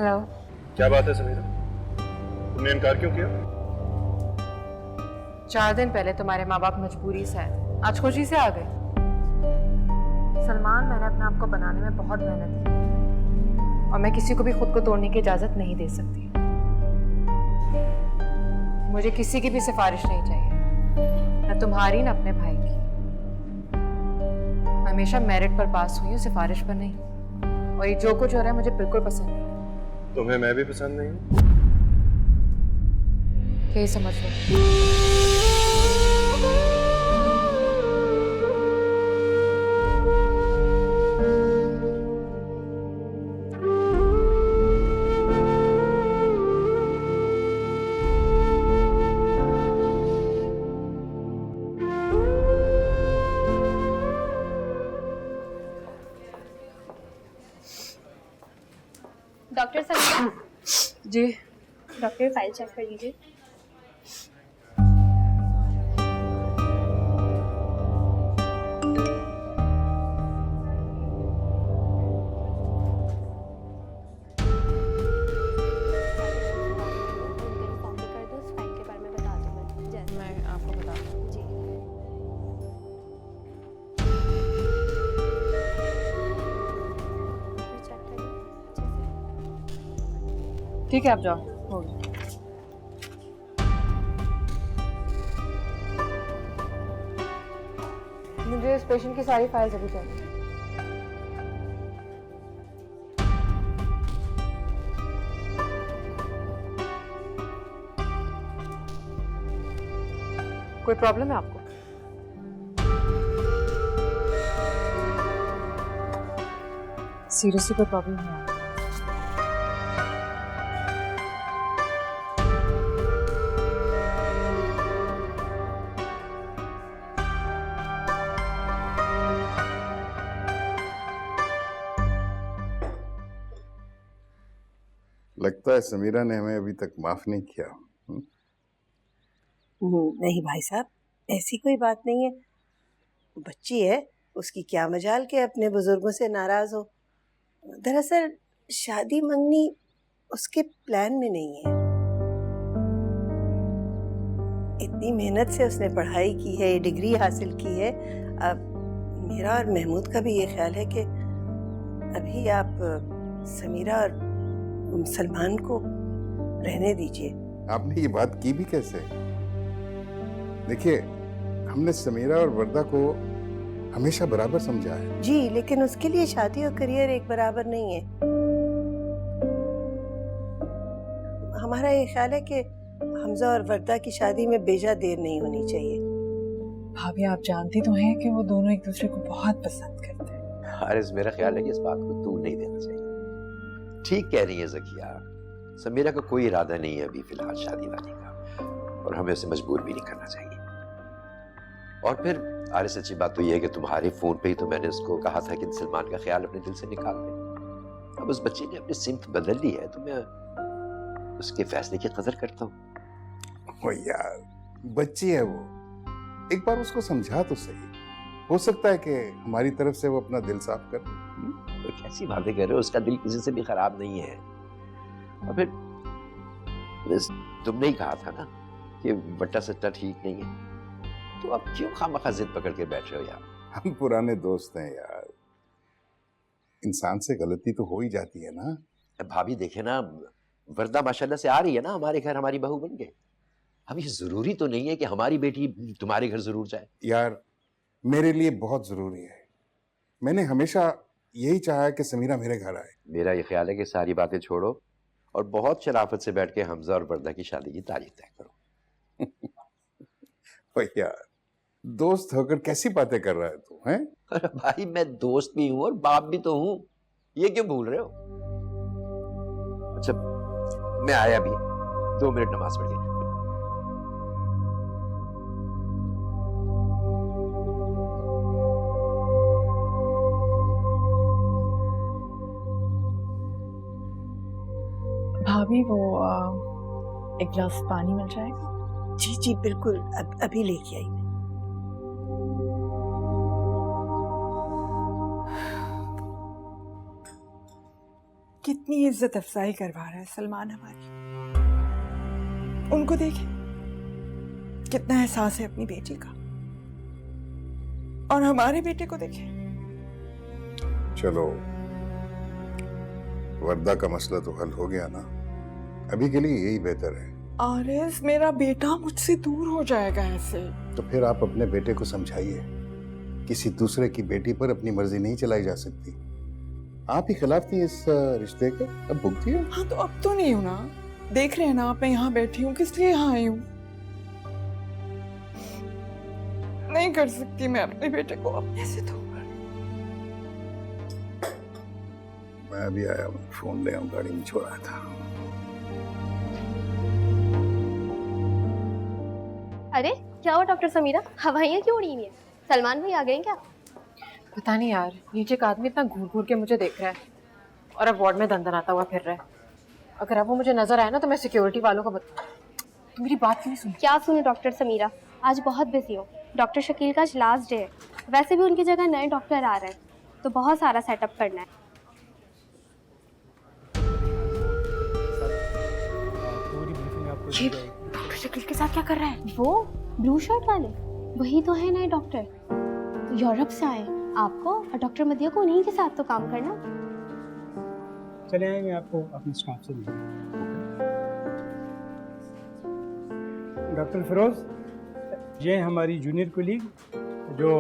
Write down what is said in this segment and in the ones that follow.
Hello. क्या बात है समीरा, तुमने इनकार क्यों किया? 4 दिन पहले तुम्हारे माँ बाप मजबूरी से आए थे, आज खुशी से आ गए। सलमान, मैंने अपने आप को बनाने में बहुत मेहनत की और मैं किसी को भी खुद को तोड़ने की इजाजत नहीं दे सकती। मुझे किसी की भी सिफारिश नहीं चाहिए, न तुम्हारी न अपने भाई की। मैं हमेशा मेरिट पर पास हुई हूँ, सिफारिश पर नहीं। और ये जो कुछ हो रहा है मुझे बिल्कुल पसंद नहीं। तुम्हें मैं भी पसंद नहीं हूँ? यही समझ लो। डॉक्टर समीरा, जी। डॉक्टर फाइल चेक कर लीजिए। मैं आपको बता दूँ। जी। चेक करिए अच्छे ठीक है, आप जाओ, हो गया। मुझे इस पेशेंट की सारी फाइल्स अभी चाहिए। कोई प्रॉब्लम है आपको? सीरियसली कोई प्रॉब्लम है? लगता है समीरा ने हमें अभी तक माफ नहीं किया। नहीं भाई साहब, ऐसी कोई बात नहीं है। बच्ची है, उसकी क्या मजाल के अपने बुजुर्गों से नाराज हो। दरअसल शादी मंगनी उसके प्लान में नहीं है। इतनी मेहनत से उसने पढ़ाई की है, डिग्री हासिल की है। अब मेरा और महमूद का भी ये ख्याल है कि अभी आप समीरा और सलमान को रहने दीजिए। आपने ये बात की भी कैसे? देखिए, हमने समीरा और वर्दा को हमेशा बराबर समझा है। जी, लेकिन उसके लिए शादी और करियर एक बराबर नहीं है। हमारा ये ख्याल है कि हमजा और वर्दा की शादी में बेजा देर नहीं होनी चाहिए। भाभी, आप जानती तो हैं कि वो दोनों एक दूसरे को बहुत पसंद करते हैं। हारिस, मेरा ख्याल है कि इस बात को तूल नहीं देना चाहिए। ठीक कह रही है ज़किया, समीरा का कोई इरादा नहीं है अभी फिलहाल शादी वादी का, और हमें उसे मजबूर भी नहीं करना चाहिए। और फिर हारिस, अच्छी बात तो यह है कि तुम्हारे फोन पे ही तो मैंने उसको कहा था कि सलमान का ख्याल अपने दिल से निकाल दे। अब उस बच्चे ने अपनी सिमत बदल ली है तो मैं उसके फैसले की कदर करता हूँ। ओ यार, बच्ची है वो, एक बार उसको समझा तो सही। हो सकता है कि हमारी तरफ से वो अपना दिल साफ कर दे। तो कैसी बातें कर रहे हो, उसका दिल किसी से भी खराब नहीं है। और फिर तुमने ही कहा था ना कि बट्टा सट्टा ठीक नहीं है, तो अब क्यों खामखा जिद पकड़ के बैठ रहे हो यार? हम पुराने दोस्त हैं यार, इंसान से गलती तो हो ही जाती है ना। भाभी देखे ना, वर्दा माशाल्लाह से आ रही है ना हमारे घर, हमारी बहू बन गए। अब ये जरूरी तो नहीं है कि हमारी बेटी तुम्हारे घर जरूर जाए। यार, मेरे लिए बहुत जरूरी है। मैंने हमेशा यही चाहा है कि समीरा मेरे घर आए। मेरा ये ख्याल है कि सारी बातें छोड़ो और बहुत शराफत से बैठ के हमजा और वर्दा की शादी की तारीख तय करो। ओ यार, दोस्त होकर कैसी बातें कर रहा है तू, हैं? अरे भाई, मैं दोस्त भी हूं और बाप भी तो हूं, ये क्यों भूल रहे हो? अच्छा, मैं आया भी, 2 मिनट नमाज पढ़ के। भाभी, वो एक गिलास पानी मिल जाएगा? जी जी बिल्कुल, अभी लेके आई। कितनी इज्जत अफजाई करवा रहा है सलमान हमारी। उनको देखे कितना एहसास है अपनी बेटी का, और हमारे बेटे को देखे। चलो, वर्दा का मसला तो हल हो गया ना, अभी के लिए यही बेहतर है। आरएस, मेरा बेटा मुझसे दूर हो जाएगा ऐसे। तो फिर आप अपने बेटे को समझाइए, किसी दूसरे की बेटी पर अपनी मर्जी नहीं चलाई जा सकती। आप ही खिलाफ थी इस रिश्ते के, अब भुगती है। हाँ तो अब तो नहीं हूं ना, देख रहे हैं ना आप, मैं यहाँ बैठी हूँ, किस लिए यहाँ आई हूँ। नहीं कर सकती मैं अपने बेटे को अपने से दूर। मैं अभी आया हूँ, फोन ले आऊँ, गाड़ी में छोड़ा था। अरे क्या हुआ डॉक्टर समीरा, हवाइयाँ क्यों उड़ी हुई हैं? सलमान भाई आ गए हैं क्या? पता नहीं यार, नीचे एक आदमी इतना घूर घूर के मुझे देख रहा है और अब वार्ड में दंदनाता हुआ फिर रहा है। अगर अब वो मुझे नजर आया ना तो मैं सिक्योरिटी वालों को तो मेरी बात क्यों नहीं सुनती? क्या सुनो डॉक्टर समीरा, आज बहुत बिजी हो। डॉक्टर शकील का आज लास्ट डे है, वैसे भी उनकी जगह नए डॉक्टर आ रहे हैं, तो बहुत सारा सेटअप करना है। ये डॉक्टर शकील के साथ क्या कर रहा है? वो ब्लू शर्ट वाले, वही तो है नए डॉक्टर, यूरोप से आए। आपको और डॉक्टर मदिया को उन्हीं के साथ तो काम करना। चले आएंगे, आपको अपने स्टाफ से मिलेंगे। डॉक्टर फिरोज, ये हमारी जूनियर कोलीग जो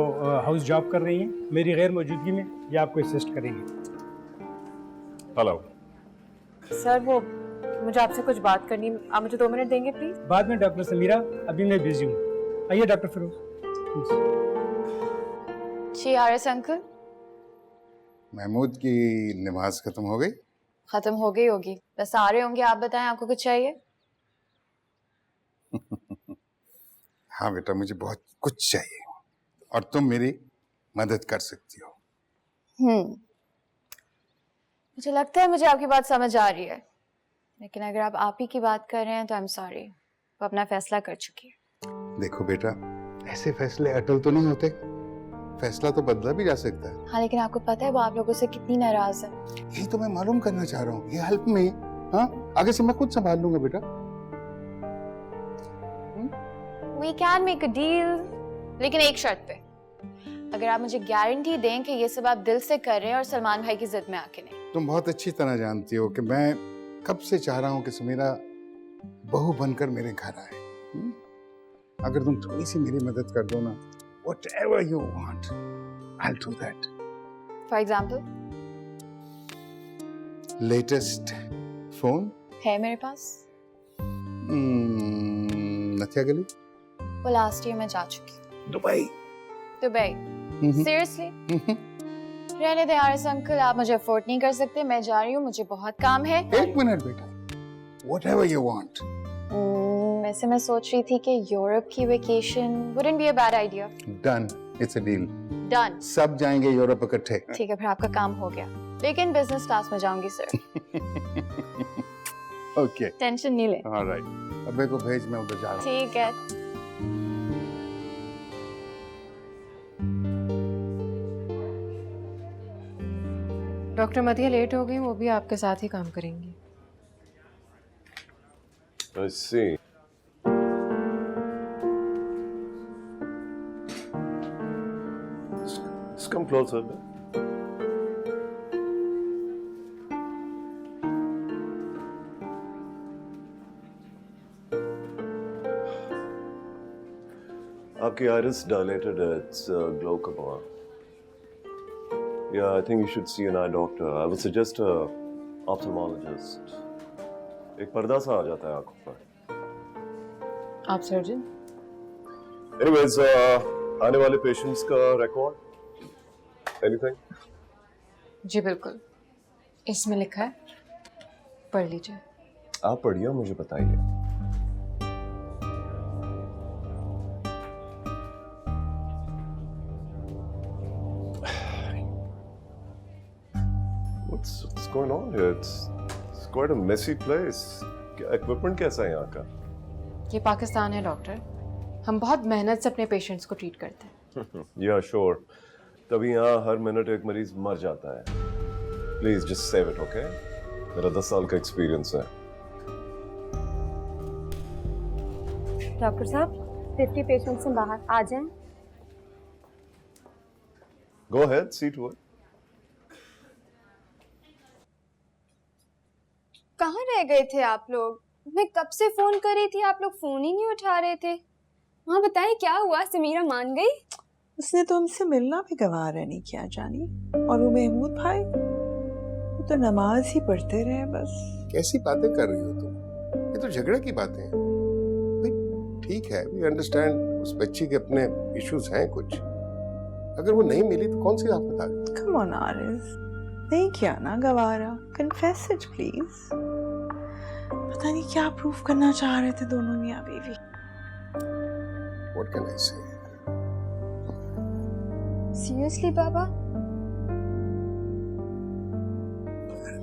हाउस जॉब कर रही हैं, मेरी गैर मौजूदगी में ये आपको असिस्ट करेंगे। हेलो सर, वो मुझे आपसे कुछ बात करनी है, आप मुझे 2 मिनट देंगे प्लीज? बाद में डॉक्टर समीरा, अभी मैं बिजी हूँ। आइए डॉक्टर फिरोज प्लीज। जी आरएस अंकल। महमूद की नमाज खत्म हो गई? खत्म हो गई होगी, बस आ रहे होंगे। आप बताएं, आपको कुछ चाहिए? हाँ बेटा, मुझे बहुत कुछ चाहिए और तुम मेरी मदद कर सकती हो। मुझे लगता है मुझे आपकी बात समझ आ रही है, लेकिन अगर आप ही की बात कर रहे हैं तो आई एम सॉरी, वो अपना फैसला कर चुकी है। देखो बेटा, ऐसे फैसले अटल तो नहीं होते, फैसला तो बदला भी जा सकता है। हाँ, लेकिन आपको पता है वो आप लोगों से कितनी नाराज है। यही तो मैं मालूम करना चाह रहा हूँ, ये हेल्प में। हाँ, आगे से मैं खुद संभाल लूंगा बेटा। We can make a deal, लेकिन एक शर्त पे, अगर आप मुझे गारंटी दें कि ये सब आप दिल से कर रहे हैं और सलमान भाई की जिद में आके नहीं। तुम बहुत अच्छी तरह जानती हो कि मैं कब से चाह रहा हूँ कि समीरा बहू बनकर मेरे घर आए। अगर तुम थोड़ी सी मेरी मदद कर दो ना, whatever you want, I'll do that. For example? Latest phone? है मेरे पास। नथिया गली? वो लास्ट ईयर में जा चुकी। दुबई? सीरियसली? रहने दे आरएस अंकल, आप मुझे अफोर्ड नहीं कर सकते, मैं जा रही हूँ, मुझे बहुत काम है। एक मिनट बेटा, whatever you want. वैसे मैं सोच रही थी कि यूरोप की vacation wouldn't be a bad idea. Done. It's a deal. Done. सब जाएंगे यूरोप इकट्ठे। ठीक है, फिर आपका काम हो गया, लेकिन बिजनेस क्लास में जाऊंगी सर। Okay. टेंशन नहीं ले। All right. अबे को भेज, मैं उधर जा रहा हूँ। ठीक है। डॉक्टर मदिया लेट हो गई, वो भी आपके साथ ही काम करेंगी। I see. Just come closer. आपकी iris dilated है, it's glaucoma. Yeah, I think you should see an eye doctor. I would suggest a ophthalmologist. एक पर्दा सा आ जाता है आंखों पर। आप सर्जन? Anyways, आने वाले पेशेंट्स का रिकॉर्ड, एनीथिंग? जी बिल्कुल, इसमें लिखा है, पढ़ लीजिए। आप पढ़िए, मुझे बताइए। What's going on here? It's quite a messy place. Equipment कैसा है यहाँ का? ये पाकिस्तान है डॉक्टर, हम बहुत मेहनत से अपने पेशेंट्स को ट्रीट करते हैं। Yeah, sure. तभी यहाँ हर मिनट एक मरीज मर जाता है। Please just save it, okay? मेरा 10 साल का एक्सपीरियंस है। डॉक्टर साहब 50 पेशेंट्स से बाहर आ जाएं। Go ahead, see to it. कहाँ रह गए थे आप लोग? मैं कब से फोन कर रही थी, आप लोग फोन ही नहीं उठा रहे थे। हाँ बताएं क्या हुआ? समीरा मान गई? उसने तो हमसे मिलना भी गवारा नहीं किया जानी। और वो महमूद भाई, वो तो नमाज ही पढ़ते रहे बस। कैसी बातें कर रही हो तुम? ये तो झगड़े की बातें हैं भाई। ठीक है, वी अंडरस्टैंड उस बच्ची के अपने इश्यूज हैं कुछ। अगर वो नहीं मिली तो कौन सी आफत आ गई? कम ऑन आरिस, नहीं किया ना गवारा। Confess it please. पता नहीं क्या प्रूफ करना चाह रहे थे दोनों मियां बीवी। What can I say? Seriously बाबा?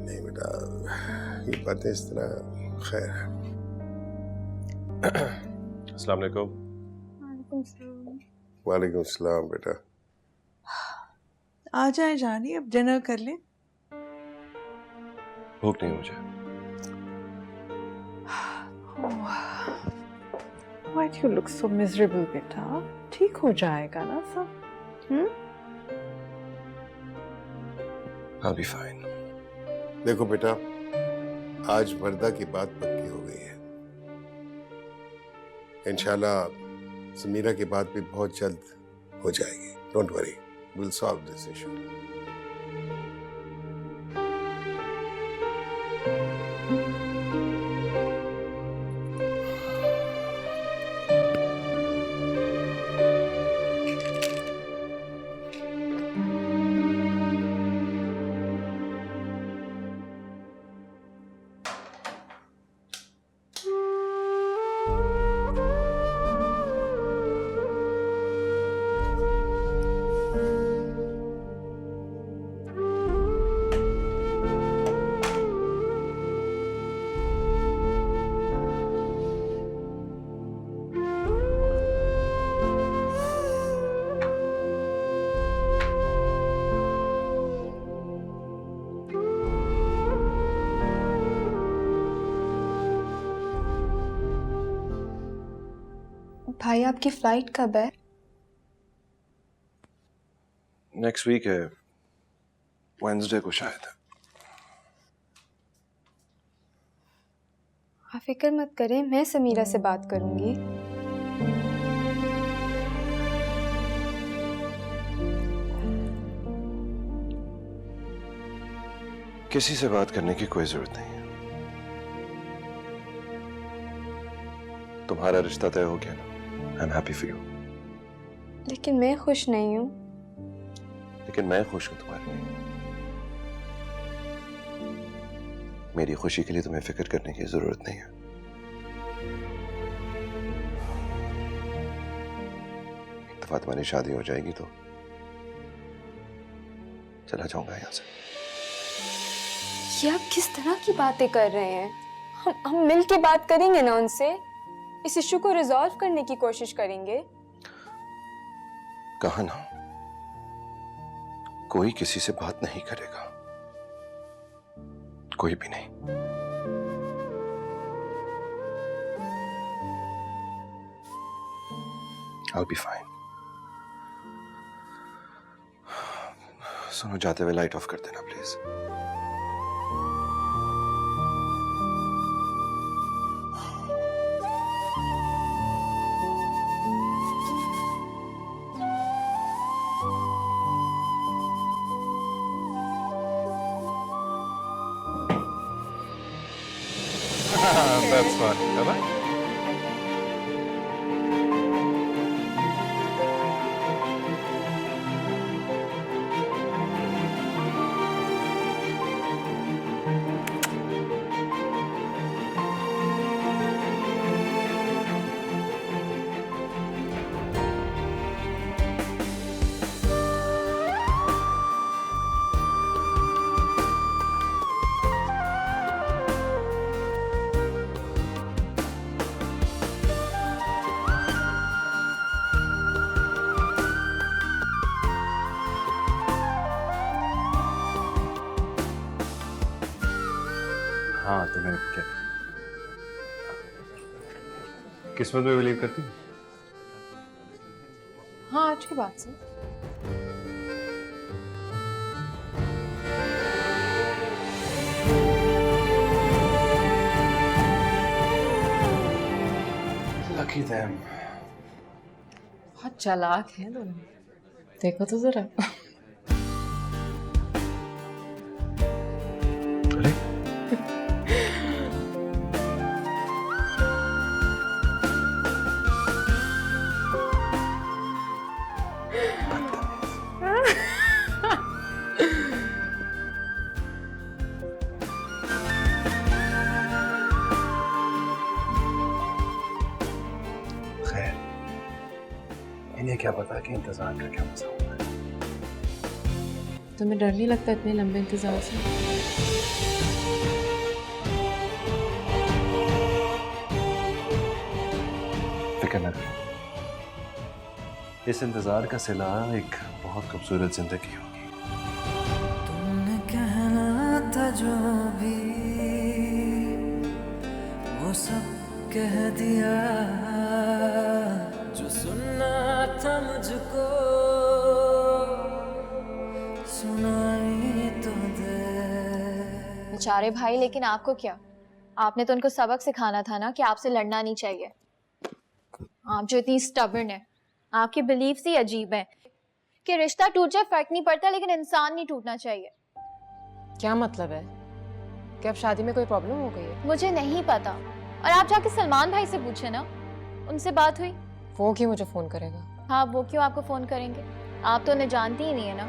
नहीं बेटा, ये बातें इस तरह। खैर, अस्सलाम वालेकुम। वालेकुम सलाम। वालेकुम सलाम बेटा। आ जाए जानी, अब डिनर कर ले। भूख नहीं मुझे। Why do you look so miserable, बेटा? ठीक हो जाएगा ना सब? I'll be fine. देखो बेटा, आज वर्दा की बात पक्की हो गई है। इंशाल्लाह समीरा की बात भी बहुत जल्द हो जाएगी। Don't worry, we'll solve this issue. भाई आपकी फ्लाइट कब है? नेक्स्ट वीक है, वेडनेसडे को शायद। आप फिक्र मत करें, मैं समीरा से बात करूंगी। किसी से बात करने की कोई जरूरत नहीं है। तुम्हारा रिश्ता तय हो गया ना। I am happy for you. लेकिन मैं खुश नहीं हूँ। लेकिन मैं खुश हूं तुम्हारे लिए। मेरी खुशी के लिए तुम्हें फिक्र करने की जरूरत नहीं है। एक दफा तुम्हारी शादी हो जाएगी तो चला जाऊंगा यहां से। ये आप किस तरह की बातें कर रहे हैं? हम मिल के बात करेंगे ना उनसे, इस इशू को रिजॉल्व करने की कोशिश करेंगे। कहा ना, कोई किसी से बात नहीं करेगा, कोई भी नहीं। I'll be fine. सुनो, जाते हुए लाइट ऑफ कर देना प्लीज। That's fun, है ना? तो मैंने क्या किस्मत में बिलीव करती हूँ। हाँ, आज की बात से। Lucky them. बहुत चालाक है दोनों, देखो तो जरा। अरे खैर, इन्हें क्या पता कि इंतजार का क्या मजा होता है। तुम्हें डर नहीं लगता इतने लंबे इंतजार से? फिक्र न करो, इस इंतजार का सिला एक बहुत खूबसूरत जिंदगी होगी। तुमने कहना था जो भी वो सब कह दिया, जो सुनना था मुझको सुनाई तो दे। बेचारे भाई, लेकिन आपको क्या, आपने तो उनको सबक सिखाना था ना कि आपसे लड़ना नहीं चाहिए। आप जो इतनी स्टबर्न है, आपके बिलीफ्स ही अजीब हैं कि रिश्ता टूट जाए फर्क नहीं पड़ता, लेकिन इंसान नहीं टूटना चाहिए। क्या मतलब है कि अब शादी में कोई प्रॉब्लम हो गई है? मुझे नहीं पता, और आप जाके सलमान भाई से पूछे ना, उनसे बात हुई? वो क्यों मुझे फोन करेगा? हाँ, वो क्यों आपको फोन करेंगे? आप तो उन्हें जानती ही नहीं है ना।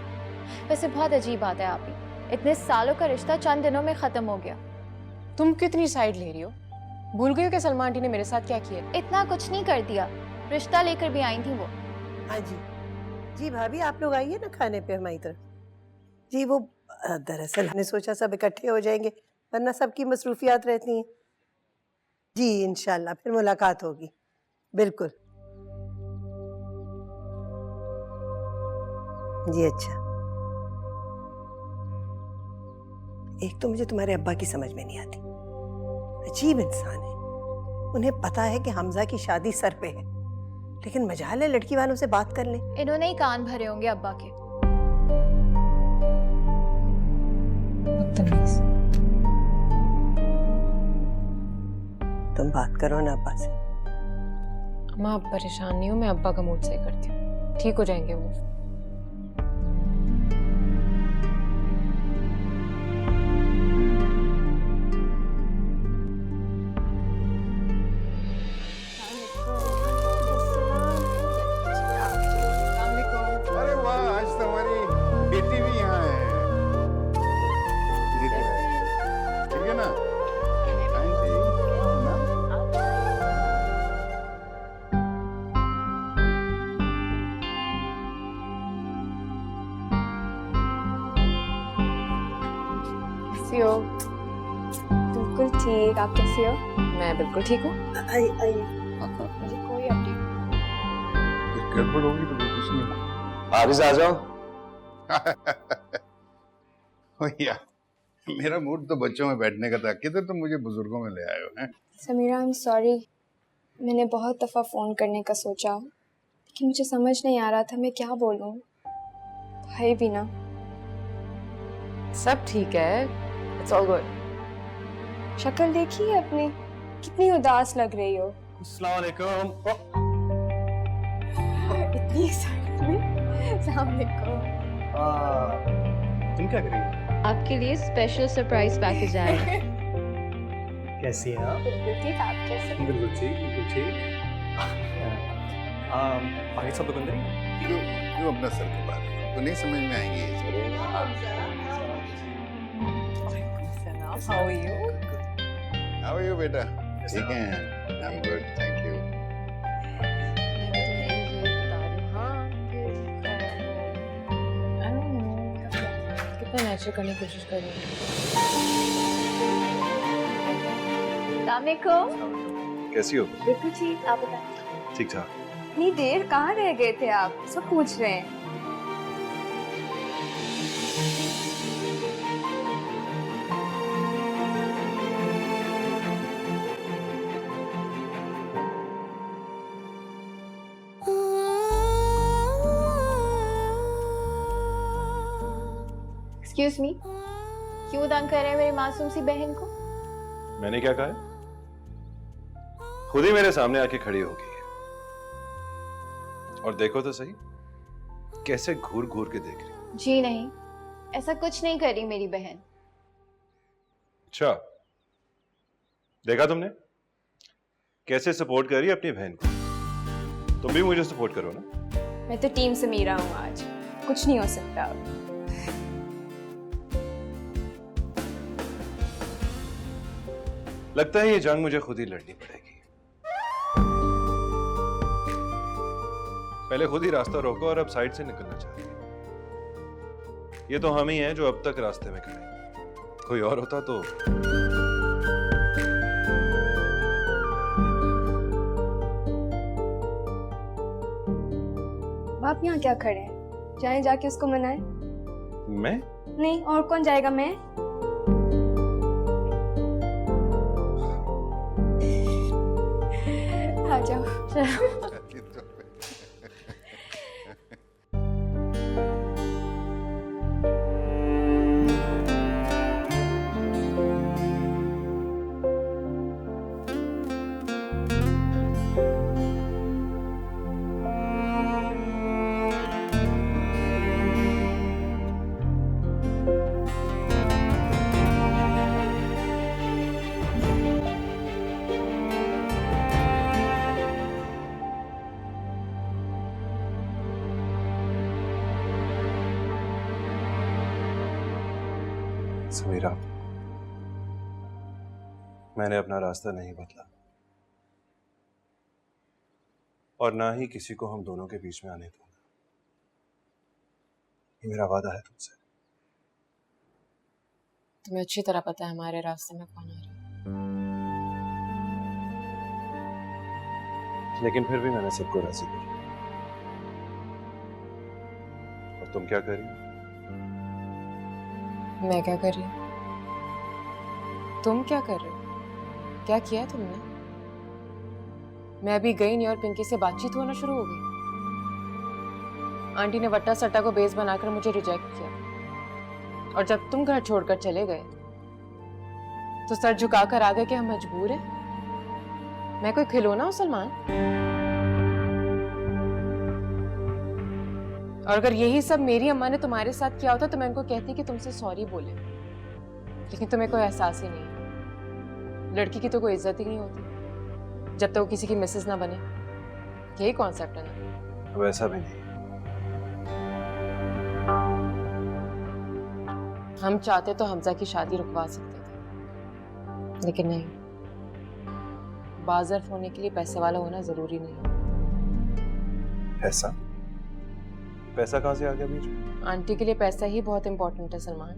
वैसे बहुत अजीब बात है, आप ही इतने सालों का रिश्ता चंद दिनों में खत्म हो गया। तुम कितनी साइड ले रही हो? भूल गई हो कि सलमान आंटी ने मेरे साथ क्या किया? इतना कुछ नहीं कर दिया, रिश्ता लेकर भी आई थी वो। हाँ जी, जी भाभी आप लोग आइए ना खाने पे हमारी तरफ। जी वो दरअसल हमने सोचा सब इकट्ठे हो जाएंगे, वरना सबकी मसरूफियात रहती हैं। जी इंशाल्लाह फिर मुलाकात होगी, बिल्कुल। जी अच्छा, एक तो मुझे तुम्हारे अब्बा की समझ में नहीं आती, अजीब इंसान है। उन्हें पता है कि हमजा की शादी सर पे है, लेकिन मजाल है लड़की वालों से बात कर लें। इन्होंने ही कान भरे होंगे अब्बा के। तुम बात करो ना अब्बा से। अम्मा अब परेशान नहीं हूँ, मैं अब्बा का मूड सही करती हूँ, ठीक हो जाएंगे वो। अरे वाह, आज तो हमारी बेटी भी यहाँ है। ठीक है ना? हाँ जी, ना? कैसी हो? बिल्कुल ठीक, आप कैसी हो? मैं बिल्कुल ठीक हूँ। आइए। कोई अपडेट? कुछ गड़बड़ होगी तो मैं कुछ नहीं। आरिज़ आ जाओ। भैया, मेरा मूड तो बच्चों में बैठने का था, किधर तुम मुझे बुजुर्गों में ले आए हो हैं? समीरा, आई एम सॉरी, मैंने बहुत दफ़ा फ़ोन करने का सोचा, लेकिन मुझे समझ नहीं आ रहा था मैं क्या बोलूँ। भाई भी ना। सब ठीक है, इट्स ऑल गुड। शक्ल देखी है अपनी, कितनी उदास लग रही हो। अस्सलाम वालेकुम। इतनी एक्साइटमेंट। अस्सलाम वालेकुम। तुम क्या कर रही हो? आपके लिए स्पेशल सरप्राइज पैकेज आया है। कैसी हैं आप? बिल्कुल ठीक, आप कैसे? बिल्कुल ठीक, बिल्कुल ठीक। आगे सब लोग अंदर ही? क्यों अपना सर के बारे में तो नहीं समझ में आएंगे ये चीजें। How are you? How are you बेटा? ठीक है, I'm good, thank you. कितना नेचुरल करने की कोशिश कर रही हूँ। कैसी हो? बिल्कुल ठीक, आप बताएं। ठीक ठाक। इतनी देर कहाँ रह गए थे आप? सब पूछ रहे हैं। एक्सक्यूज मी, क्यों तंग कर रहे हैं मेरी मासूम सी बहन को? मैंने क्या कहा है? खुद ही मेरे सामने आके खड़ी हो गई है। और देखो तो सही, कैसे घूर घूर के देख रही है। जी नहीं, ऐसा कुछ नहीं करी मेरी बहन। अच्छा, देखा तुमने कैसे सपोर्ट करी अपनी बहन को? तुम भी मुझे सपोर्ट करो ना। मैं तो टीम समीरा हूँ आज, कुछ नहीं हो सकता अब। लगता है ये जंग मुझे खुद ही लड़नी पड़ेगी। पहले खुद ही रास्ता रोको और अब साइड से निकलना चाहती है। ये तो हम ही हैं जो अब तक रास्ते में खड़े हैं। कोई और होता तो आप यहाँ क्या खड़े हैं? जाएं जाके उसको मनाएं। मैं? नहीं, और कौन जाएगा? मैं। आ जाओ। समीरा, मैंने अपना रास्ता नहीं बदला और ना ही किसी को हम दोनों के बीच में आने दूंगा। ये मेरा वादा है तुमसे। तुम्हें अच्छी तरह पता है हमारे रास्ते में कौन आ रहा है। लेकिन फिर भी मैंने सबको राजी कर लिया। और तुम क्या कर रही हो? मैं क्या कर रही हूँ? तुम क्या कर रहे हो? क्या किया है तुमने? मैं अभी गई नहीं और पिंकी से बातचीत होना शुरू हो गई। आंटी ने वट्टा सट्टा को बेस बनाकर मुझे रिजेक्ट किया और जब तुम घर छोड़कर चले गए तो सर झुकाकर आ गए कि हम मजबूर हैं। मैं कोई खिलौना हूं सलमान? और अगर यही सब मेरी अम्मा ने तुम्हारे साथ किया होता तो मैं उनको कहती कि तुमसे सॉरी बोले, लेकिन तुम्हें कोई एहसास ही नहीं है। लड़की की तो कोई इज्जत ही नहीं होती जब तक वो किसी की मिसेस ना बने। यही कॉन्सेप्ट है ना? वैसा भी नहीं। हम चाहते तो हमजा की शादी रुकवा सकते थे, लेकिन नहीं। बाज़र्फ होने के लिए पैसे वाला होना जरूरी नहीं। पैसा? पैसा कहां से आ गया बीच में? आंटी के लिए पैसा ही बहुत इंपॉर्टेंट है सलमान।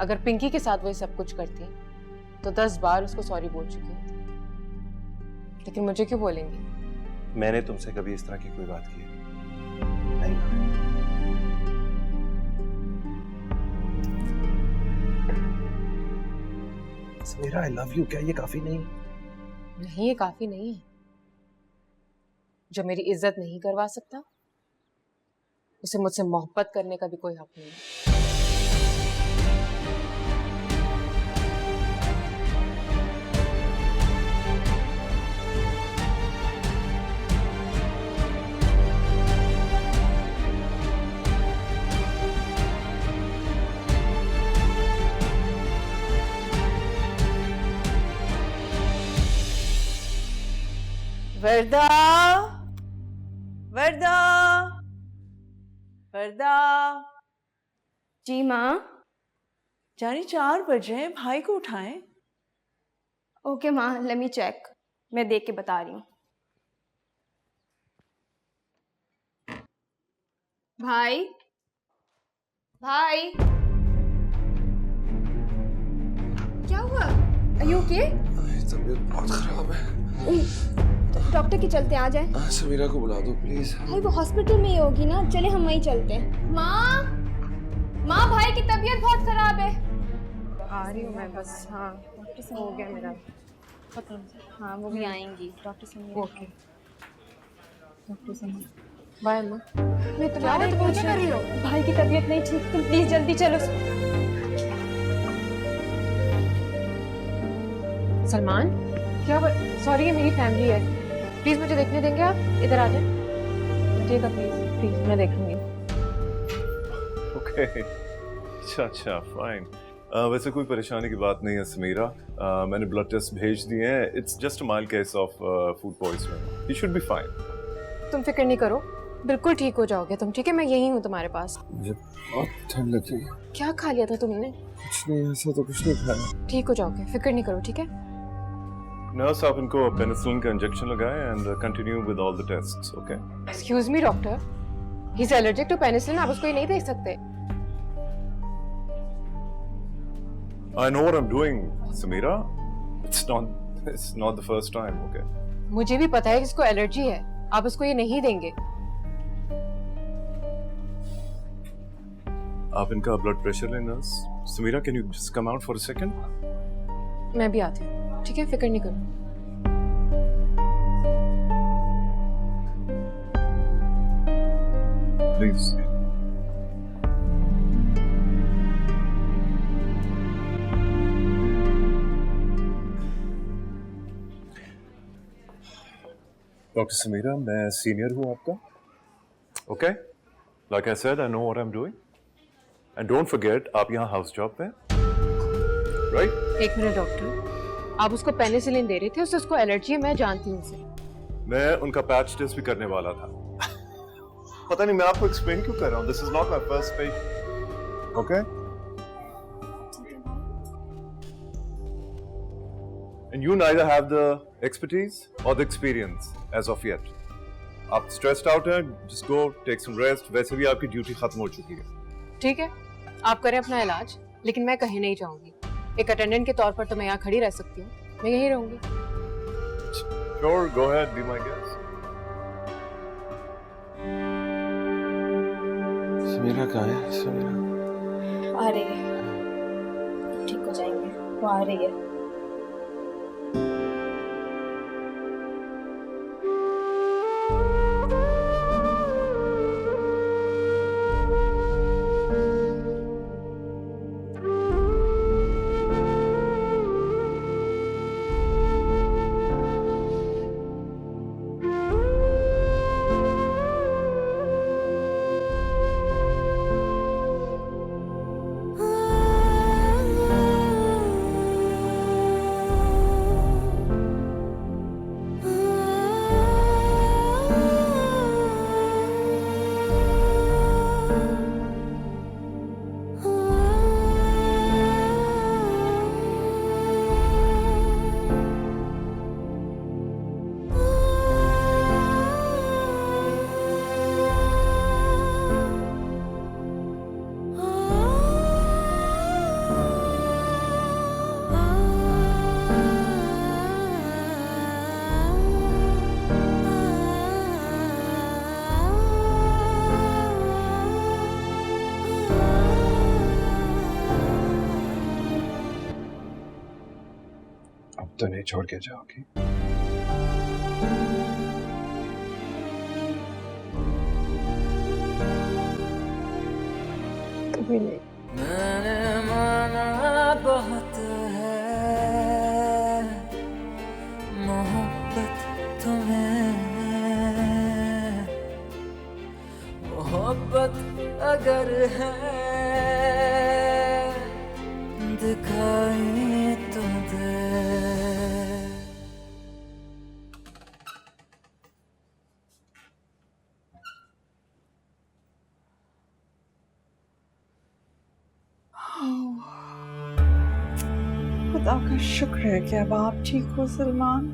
अगर पिंकी के साथ वही सब कुछ करती तो 10 बार उसको सॉरी बोल चुकी होती, लेकिन मुझे क्यों बोलेंगी? मैंने तुमसे कभी इस तरह की कोई बात की है? नहीं। समीरा, आई लव यू, क्या ये काफी नहीं? नहीं, ये काफी नहीं है। जो मेरी इज्जत नहीं करवा सकता उसे मुझसे मोहब्बत करने का भी कोई हक नहीं है। वर्दा, वर्दा, वर्दा। जी माँ। जानी 4 बजे हैं, भाई को उठाएं। ओके माँ, लेट मी चेक। मैं देख के बता रही हूँ। भाई, भाई, क्या हुआ? Are you okay? तबीयत बहुत खराब है। डॉक्टर के चलते आ जाए। समीरा को बुला दो प्लीज। भाई वो हॉस्पिटल में ही होगी ना, चले हम वहीं चलते हैं। माँ, माँ, भाई की तबीयत बहुत खराब है। आ रही हूँ मैं बस। हाँ, डॉक्टर से हो गया मेरा खत्म। हाँ, वो भी आएंगी डॉक्टर से। ओके, डॉक्टर से। बाय अम्मा। मैं तुम्हारे तो पूछ रही हूँ, भाई की तबीयत नहीं ठीक, तुम प्लीज जल्दी चलो। सलमान, क्या सॉरी, ये मेरी फैमिली है, प्लीज मुझे देखने देंगे आप? इधर आ जाए, ठीक है प्लीज प्लीज, मैं देख लूंगी। ओके, अच्छा फाइन। वैसे कोई परेशानी की बात नहीं है समीरा। मैंने ब्लड टेस्ट भेज दिए हैं। It's just a mild case of food poisoning. You should be fine. तुम फिक्र नहीं करो, बिल्कुल ठीक हो जाओगे तुम, ठीक है? मैं यही हूँ तुम्हारे पास। मुझे बहुत ठंड लग रही है। क्या खा लिया था तुमने? कुछ नहीं, ऐसा तो कुछ नहीं खाया। ठीक हो जाओगे, फिक्र नहीं करो, ठीक है? नर्स, आप इनको पेनिसिलिन का इंजेक्शन लगाएं and continue with all the tests, okay? Excuse me doctor, he is allergic to penicillin, आप उसको ये नहीं दे सकते। I know what I'm doing, Samira. It's not the first time, okay? मुझे भी पता है कि इसको एलर्जी है, आप उसको ये नहीं देंगे। आप इनका ब्लड प्रेशर लें nurse. Sameera, can you just come out for a second? मैं भी आती हूँ, ठीक है? फिक्र नहीं करो। प्लीज। डॉक्टर समीरा, मैं सीनियर हूँ आपका, okay? Like I said, I know what I am doing and don't forget, आप यहाँ हाउस जॉब पे, राइट? एक मिनट डॉक्टर, आप उसको पेनिसिलिन दे रहे थे, उससे उसको एलर्जी है, मैं जानती हूँ उसे। मैं उनका पैच टेस्ट भी करने वाला था। पता नहीं मैं आपको एक्सप्लेन क्यों कर रहा हूँ। This is not my first patient, okay? And you neither have the expertise or the experience as of yet. आप stressed out हैं, just go take some rest. वैसे भी आपकी ड्यूटी खत्म हो चुकी है। ठीक है, आप करें अपना इलाज, लेकिन मैं कहीं नहीं जाऊंगी। एक अटेंडेंट के तौर पर तो मैं यहाँ खड़ी रह सकती हूँ, मैं यहीं रहूंगी। Sure, go ahead, be my guest. Samira कहाँ है? समीरा आ रही है, ठीक हो जाएंगे, वो आ रही है। तो नहीं छोड़ के जाओगी? कभी नहीं। मैंने माना बहुत है मोहब्बत तुम्हें, मोहब्बत अगर है दिखाई तो दे। खुदा का शुक्र है कि अब आप ठीक हो सलमान।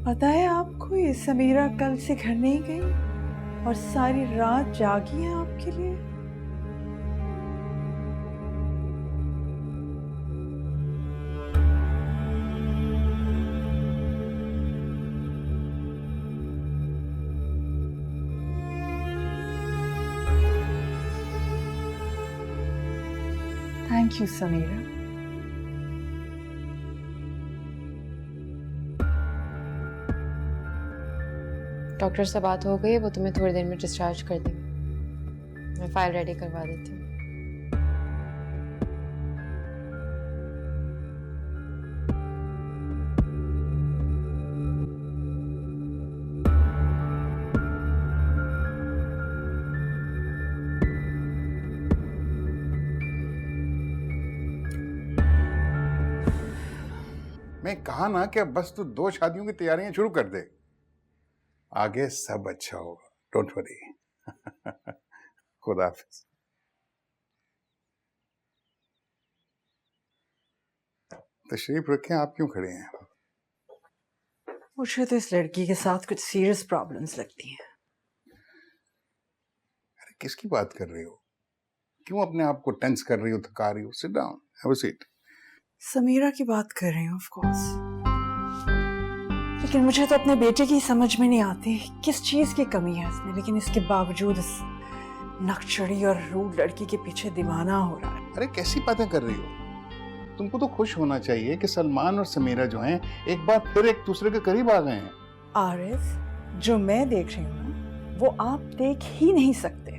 पता है आपको, ये समीरा कल से घर नहीं गई और सारी रात जागी है आपके लिए। Thank you Samira. डॉक्टर से बात हो गई है, वो तुम्हें थोड़ी देर में डिस्चार्ज कर देंगे। मैं फाइल रेडी करवा देती हूँ। मैं कहा ना कि अब बस तू 2 शादियों की तैयारियां शुरू कर दे, आगे सब अच्छा होगा। Don't worry. खुदा हाफिज। तशरीफ रखें, आप क्यों खड़े हैं? मुझे तो इस लड़की के साथ कुछ सीरियस प्रॉब्लम्स लगती हैं। अरे किसकी बात कर रही हो? क्यों अपने आप को टेंस कर रही हो, थका रही हो? Sit down, have a seat. Sameera की बात कर रही हूँ ऑफ कोर्स, लेकिन मुझे तो अपने बेटे की समझ में नहीं आती किस चीज की कमी है इसमें, लेकिन इसके बावजूद इस नकचड़ी और रूड लड़की के पीछे दीवाना हो रहा है। अरे कैसी बातें कर रही हो? तुमको तो खुश होना चाहिए कि सलमान और समीरा जो हैं एक बार फिर एक दूसरे के करीब आ गए हैं। आरिफ, जो मैं देख रही हूँ ना, वो आप देख ही नहीं सकते।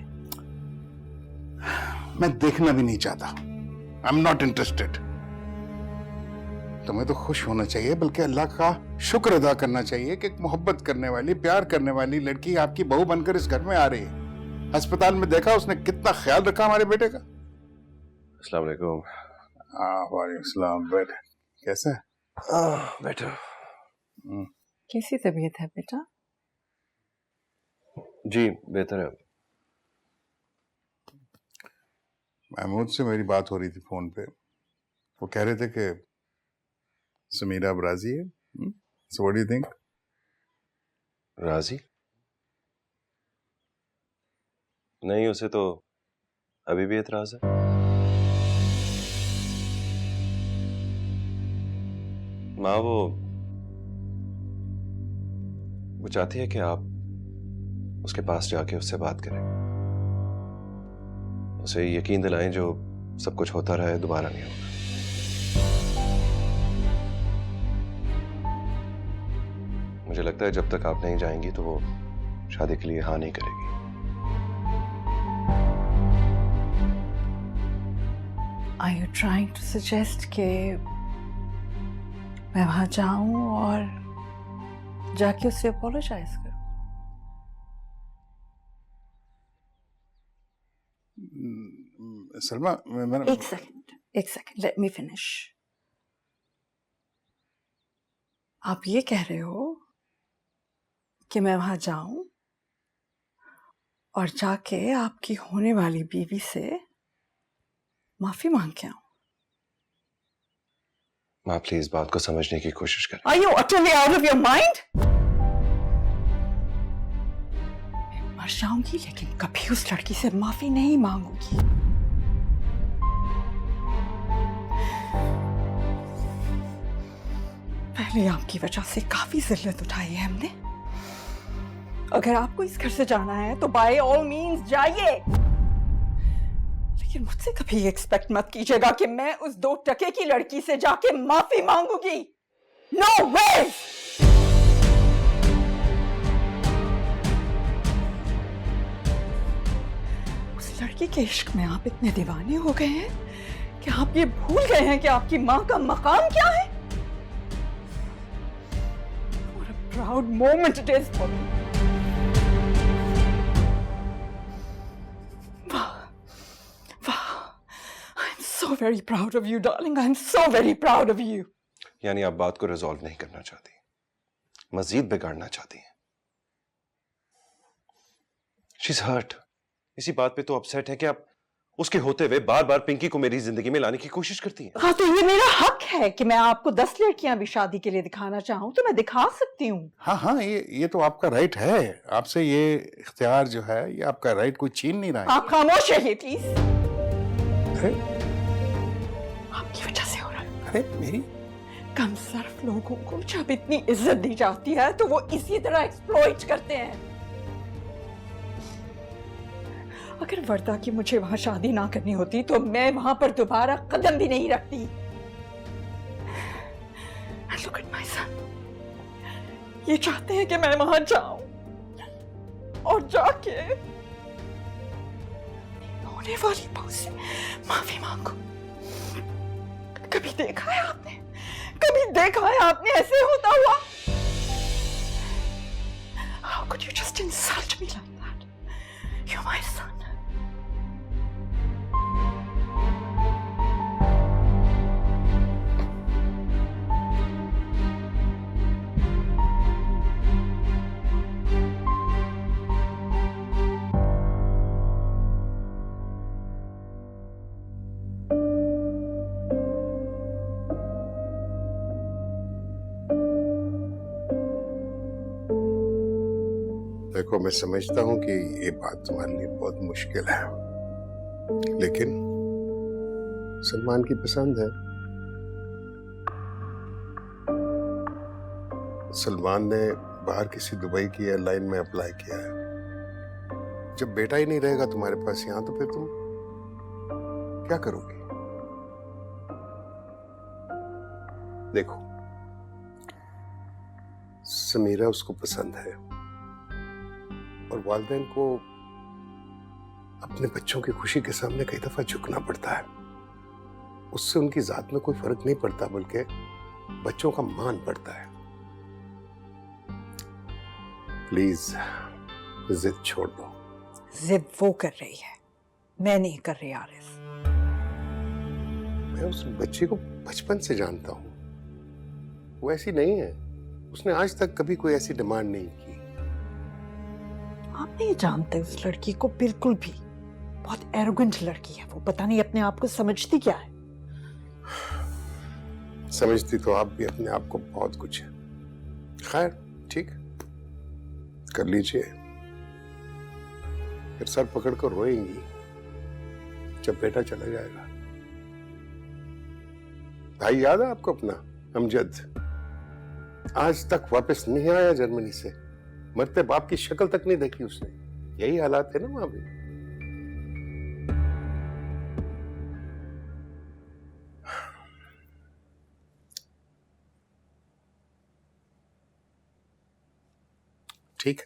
मैं देखना भी नहीं चाहता। I am not interested. तुम्हें तो खुश होना चाहिए, बल्कि अल्लाह का शुक्र अदा करना चाहिए कि एक मोहब्बत करने वाली, प्यार करने वाली लड़की आपकी बहू बनकर इस घर में आ रही है। अस्पताल में देखा उसने कितना ख्याल रखा हमारे बेटे का। अस्सलाम वालेकुम। वालेकुम सलाम। बेटा कैसा है? बेटा कैसी तबीयत है बेटा? जी बेहतर है। महमूद से मेरी बात हो रही थी फोन पे, वो कह रहे थे कि समीरा अब राजी है। So what do you think? राजी? नहीं, उसे तो अभी भी एतराज है। माँ वो चाहती है कि आप उसके पास जाके उससे बात करें, उसे यकीन दिलाएं जो सब कुछ होता रहा है दोबारा नहीं होगा। मुझे लगता है जब तक आप नहीं जाएंगी तो वो शादी के लिए हाँ नहीं करेगी। Are you trying to suggest कि मैं वहां जाऊं और जाके उससे अपोलोजाइज करूं? सलमा मैंने एक सेकंड, लेट मी फिनिश। आप ये कह रहे हो कि मैं वहां जाऊं और जाके आपकी होने वाली बीवी से माफी मांग के आऊं? माँ प्लीज बात को समझने की कोशिश करें। Are you utterly out of your mind? मैं मर जाऊंगी लेकिन कभी उस लड़की से माफी नहीं मांगूंगी। पहले आपकी वजह से काफी जिल्लत उठाई है हमने। अगर आपको इस घर से जाना है तो बाय ऑल मीन्स जाइए, लेकिन मुझसे कभी एक्सपेक्ट मत कीजिएगा कि मैं उस 2 टके की लड़की से जाके माफी मांगूंगी। नो वे! उस लड़की के इश्क में आप इतने दीवाने हो गए हैं कि आप ये भूल गए हैं कि आपकी मां का मकाम क्या है। What a proud moment it is for me. So very proud of you, darling. I'm so very proud of you. यानी आप बात को रिजॉल्व नहीं करना चाहती, मजीद बिगाड़ना चाहती हैं। She's hurt. इसी बात पे तो अपसेट है कि आप उसके होते हुए बार बार पिंकी को मेरी जिंदगी में लाने की कोशिश करती हैं। हाँ, तो ये मेरा हक है कि मैं आपको 10 लड़कियां भी शादी के लिए दिखाना चाहूं तो मैं दिखा सकती हूँ। हाँ, ये तो आपका राइट है। आपसे ये इख्तियार जो है ये आपका राइट कोई छीन नहीं रहा है। आप खामोश रहिए प्लीज। अरे आपकी वजह से हो रहा है। अरे मेरी कम सर्फ लोगों को जब इतनी इज्जत दी जाती है तो वो इसी तरह एक्सप्लॉइट करते हैं। अगर वर्दा की मुझे वहां शादी ना करनी होती तो मैं वहां पर दोबारा कदम भी नहीं रखती। And look at my son. ये चाहते हैं कि मैं वहां जाऊं और जाके होने वाली बहू से माफी मांगो। कभी देखा है आपने, कभी देखा है आपने ऐसे होता हुआ? How could you just insult me like that? You're my son. देखो, मैं समझता हूं कि ये बात तुम्हारे लिए बहुत मुश्किल है, लेकिन सलमान की पसंद है। सलमान ने बाहर किसी दुबई की एयरलाइन में अप्लाई किया है। जब बेटा ही नहीं रहेगा तुम्हारे पास यहां, तो फिर तुम क्या करोगी? देखो, समीरा उसको पसंद है और वालिदैन को अपने बच्चों की खुशी के सामने कई दफा झुकना पड़ता है। उससे उनकी जात में कोई फर्क नहीं पड़ता, बल्कि बच्चों का मान पड़ता है। प्लीज जिद छोड़ दो। जिद वो कर रही है, मैं नहीं कर रही आरिफ। मैं उस बच्चे को बचपन से जानता हूं, वो ऐसी नहीं है। उसने आज तक कभी कोई ऐसी डिमांड नहीं की। आप नहीं जानते उस लड़की को बिल्कुल भी। बहुत एरोगेंट लड़की है वो, पता नहीं अपने आप को समझती क्या है। समझती तो आप भी अपने आप को बहुत कुछ है। खैर, ठीक, कर लीजिए। फिर सर पकड़ कर रोएंगी जब बेटा चला जाएगा। भाई याद है आपको अपना अमजद? आज तक वापस नहीं आया जर्मनी से। मरते बाप की शक्ल तक नहीं देखी उसने। यही हालात है ना वहां भी। ठीक है,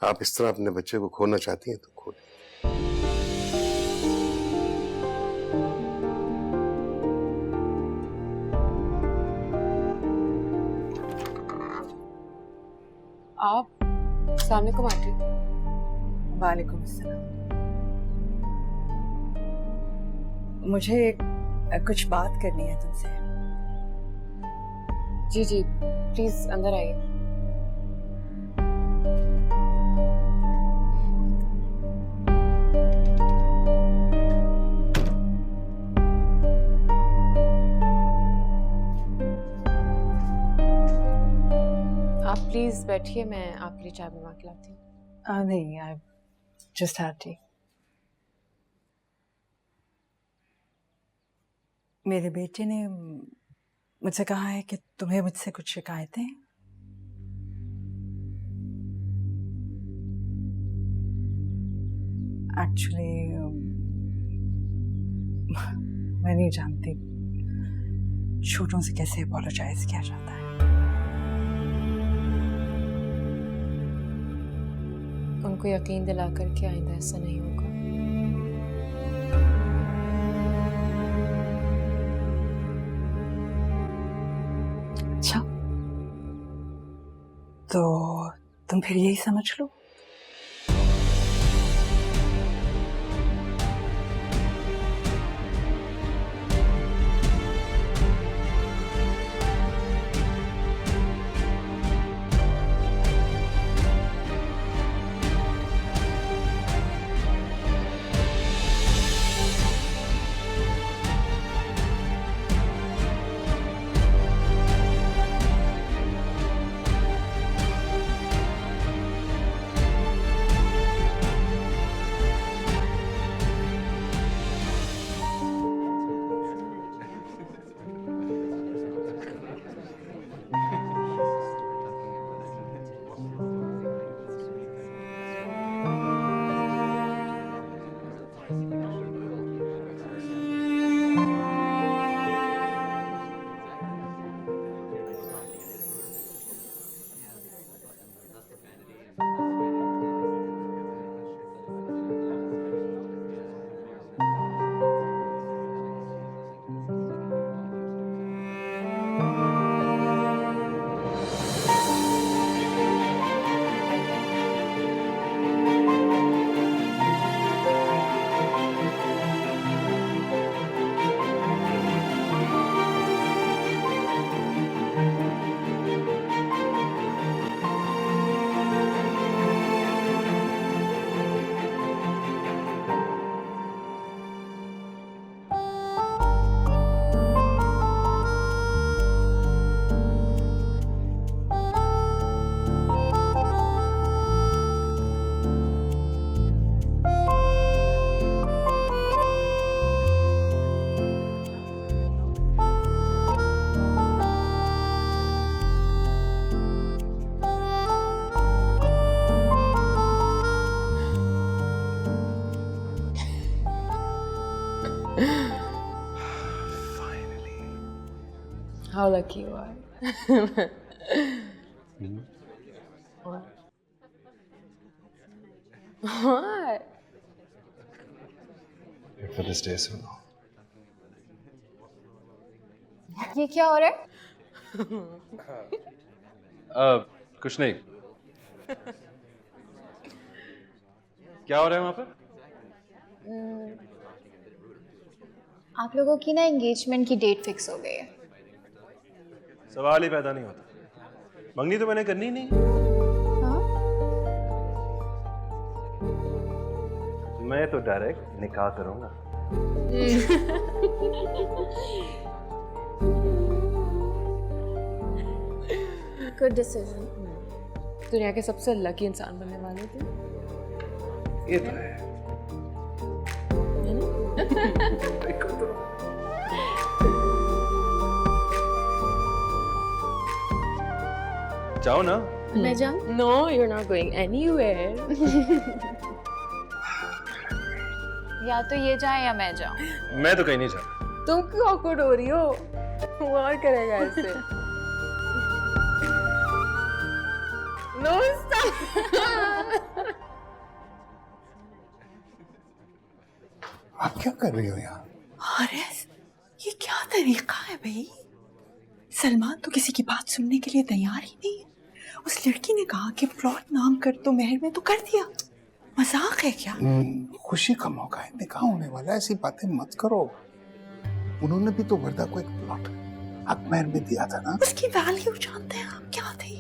आप इस तरह अपने बच्चे को खोना चाहती हैं तो खो लें। आप सामने को आंटी। वालेकुम अस्सलाम। मुझे कुछ बात करनी है तुमसे। जी जी, प्लीज अंदर आइए। आप प्लीज बैठिए, मैं आपके लिए चाय बनवा के लाती हूँ। नहीं, आई जस्ट हैड टी। मेरे बेटे ने मुझसे कहा है कि तुम्हें मुझसे कुछ शिकायतें। एक्चुअली मैं नहीं जानती छोटों से कैसे अपोलोजाइज किया जाता है। उनको यकीन दिला कर कि आइंदा ऐसा नहीं होगा। अच्छा, तो तुम फिर यही समझ लो। How lucky you are. What? For this day so long. ये क्या हो रहा है? कुछ नहीं। क्या हो रहा है वहां पर? आप लोगों की ना एंगेजमेंट की डेट फिक्स हो गई है। सवाल ही पैदा नहीं होता। मंगनी तो मैंने करनी ही नहीं। हाँ? मैं तो डायरेक्ट निकाह करूंगा। Good decision. दुनिया के सबसे लकी इंसान बनने वाले थे। ये तो है। जाओ ना। मैं जाऊं? No, you're not going anywhere. या तो ये जाए या मैं जाऊं। मैं तो कहीं नहीं जा। तुम क्यों awkward हो रही हो? वो और करेगा ऐसे। No, stop. आप क्या कर रही हो यहाँ? हारिस, ये क्या तरीका है भाई? सलमान तो किसी की बात सुनने के लिए तैयार ही नहीं है। उस लड़की ने कहा कि प्लॉट नाम कर तो मेहर में तो कर दिया। मजाक है क्या? खुशी का मौका है, निकाह होने वाला है, ऐसी बातें मत करो। उन्होंने भी तो वर्दा को एक प्लॉट अकमेर में दिया था ना। उसकी वैल्यू जानते हैं आप क्या थी?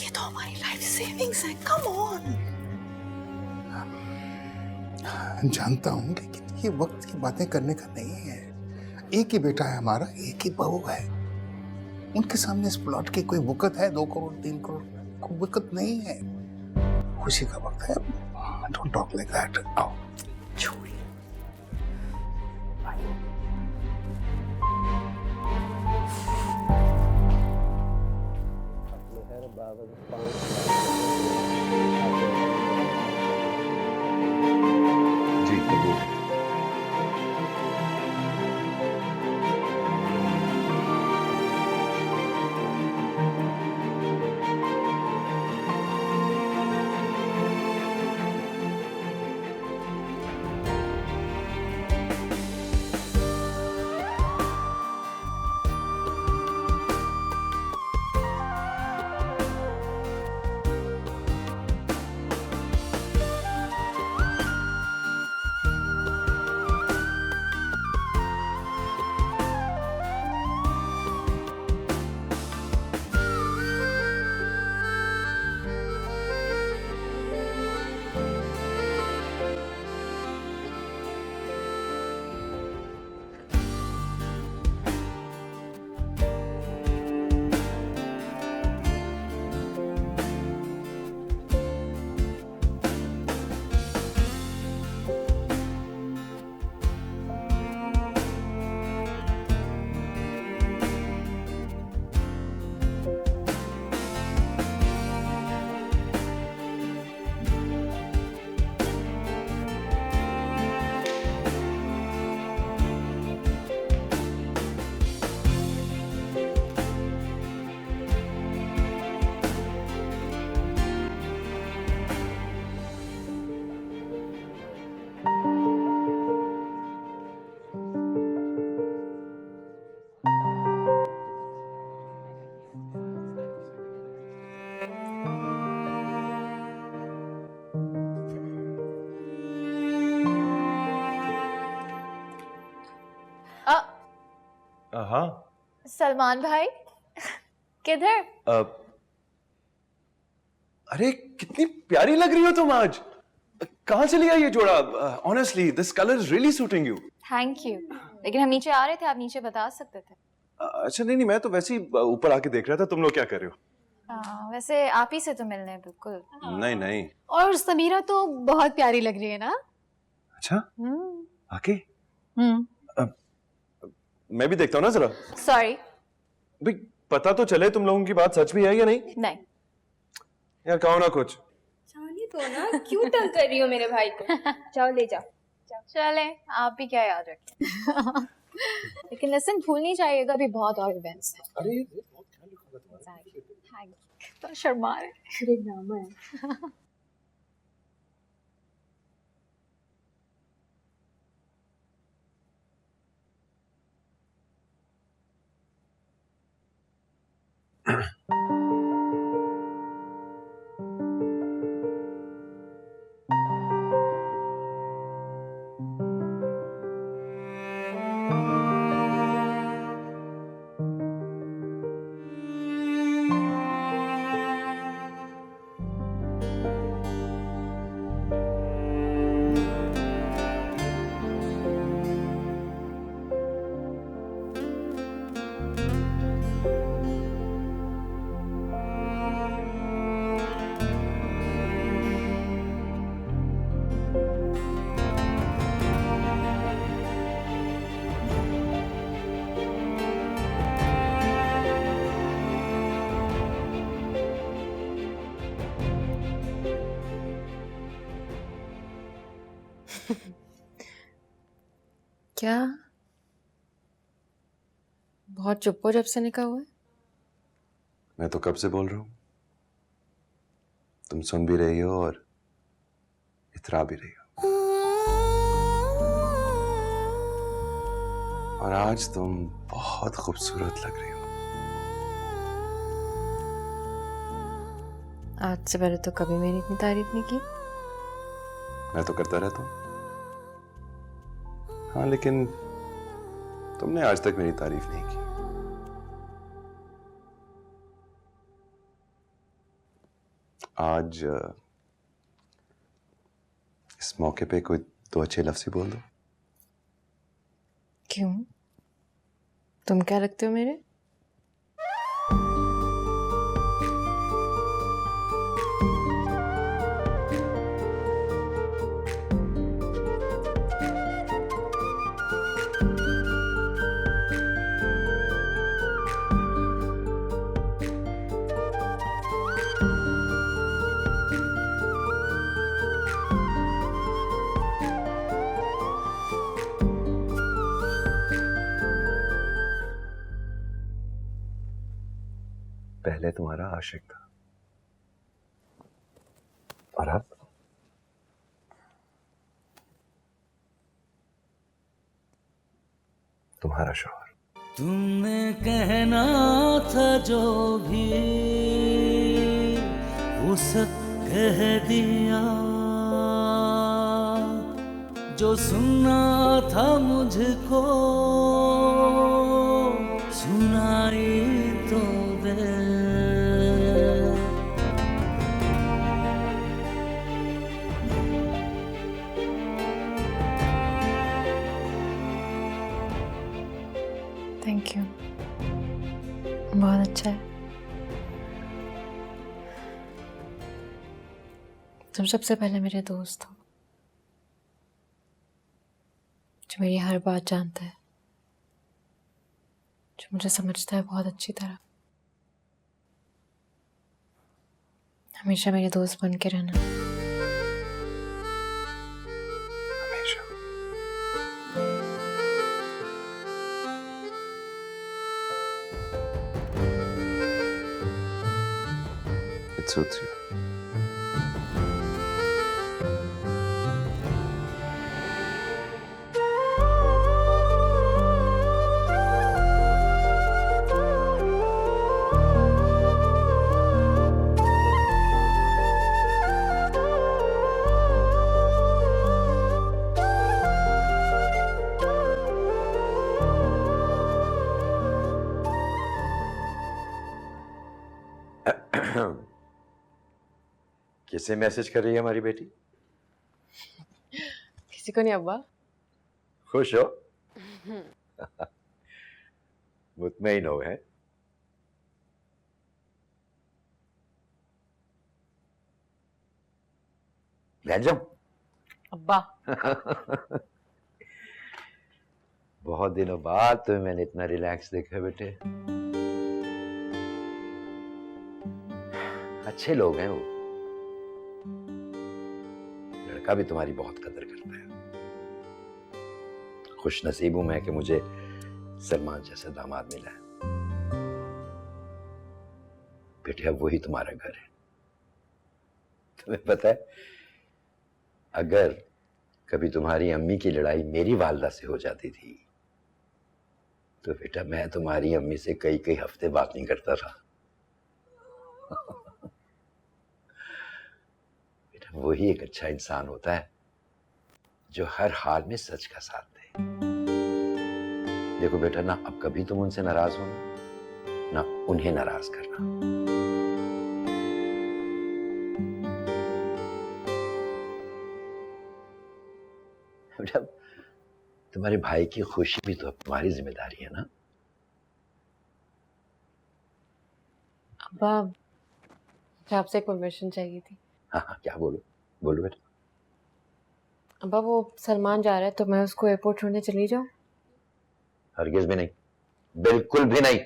ये तो हमारी लाइफ सेविंग्स है। Come on. जानता हूँ, लेकिन ये वक्त की बातें करने का नहीं है। एक ही बेटा है हमारा, एक ही बहू है। उनके सामने इस प्लॉट की कोई वक़्त है? 2 करोड़ 3 करोड़ कोई वक़्त नहीं है। खुशी का वक्त है। Don't talk like that. आओ छोड़िए। जी कबूल। हाँ। सलमान भाई किधर? अरे कितनी प्यारी लग रही हो तुम आज। कहाँ से लिया ये जोड़ा? Honestly this colour is really suiting you. Thank you. लेकिन हम नीचे आ रहे थे, आप नीचे बता सकते थे। अच्छा नहीं मैं तो वैसे ही ऊपर आके देख रहा था। तुम लोग क्या कर रहे हो? वैसे आप ही से तो मिलने हैं बिल्कुल। नहीं नहीं। और समीरा तो बहुत प्यारी लग रही है ना? अच्छा आके मैं भी देखता हूँ ना जरा। सॉरी। भाई पता तो चले तुम लोगों की बात सच भी है या नहीं। नहीं यार कहो ना कुछ। जाने तो ना, क्यों तंग कर रही हो मेरे भाई को? जाओ ले जाओ। चले, आप भी क्या याद रखें। लेकिन लेसन भूलनी चाहिएगा, अभी बहुत और इवेंट्स हैं। अरे तो शर्मा रहे ड्रामा है। क्या बहुत चुप हो जब से निकला हुआ है? मैं तो कब से बोल रहा हूँ, तुम सुन भी रही हो और इतरा भी रही हो। और आज तुम बहुत खूबसूरत लग रही हो। आज से पहले तो कभी मेरी इतनी तारीफ नहीं की। मैं तो करता रहता हूँ। हाँ, लेकिन तुमने आज तक मेरी तारीफ नहीं की। आज इस मौके पे कोई दो अच्छे लफ्ज़ ही बोल दो। क्यों? तुम क्या लगते हो मेरे? पहले तुम्हारा आशिक था और अब तुम्हारा शौहर। तुमने कहना था जो भी वो सब कह दिया, जो सुनना था मुझको सुनाई तो दे। थैंक यू, बहुत अच्छा है। तुम सबसे पहले मेरे दोस्त हो, जो मेरी हर बात जानता है, जो मुझे समझता है बहुत अच्छी तरह। हमेशा मेरे दोस्त बन के रहना। हमेशा। It suits you. किसे मैसेज कर रही है हमारी बेटी? किसी को नहीं अब्बा। खुश हो? मुतमईन हो है? जाऊं? अब्बा बहुत दिनों बाद तो मैंने इतना रिलैक्स देखा बेटे। अच्छे लोग हैं वो। लड़का भी तुम्हारी बहुत कदर करता है। खुश नसीब हूं मैं कि मुझे सलमान जैसा दामाद मिला है। बेटे अब वही तुम्हारा घर है। तुम्हें पता है, अगर कभी तुम्हारी अम्मी की लड़ाई मेरी वालदा से हो जाती थी तो बेटा मैं तुम्हारी अम्मी से कई कई हफ्ते बात नहीं करता था। बेटा वही एक अच्छा इंसान होता है जो हर हाल में सच का साथ दे। देखो बेटा, ना अब कभी तुम उनसे नाराज होना, ना उन्हें नाराज करना। बेटा तुम्हारे भाई की खुशी भी तो अब तुम्हारी जिम्मेदारी है ना। अब्बा, मुझे आपसे एक परमिशन चाहिए थी। हाँ हाँ, क्या बोलो बोलो बेटा। अब्बा, वो सलमान जा रहा है तो मैं उसको एयरपोर्ट छोड़ने चली जाऊं? हरगिज भी नहीं, बिल्कुल भी नहीं।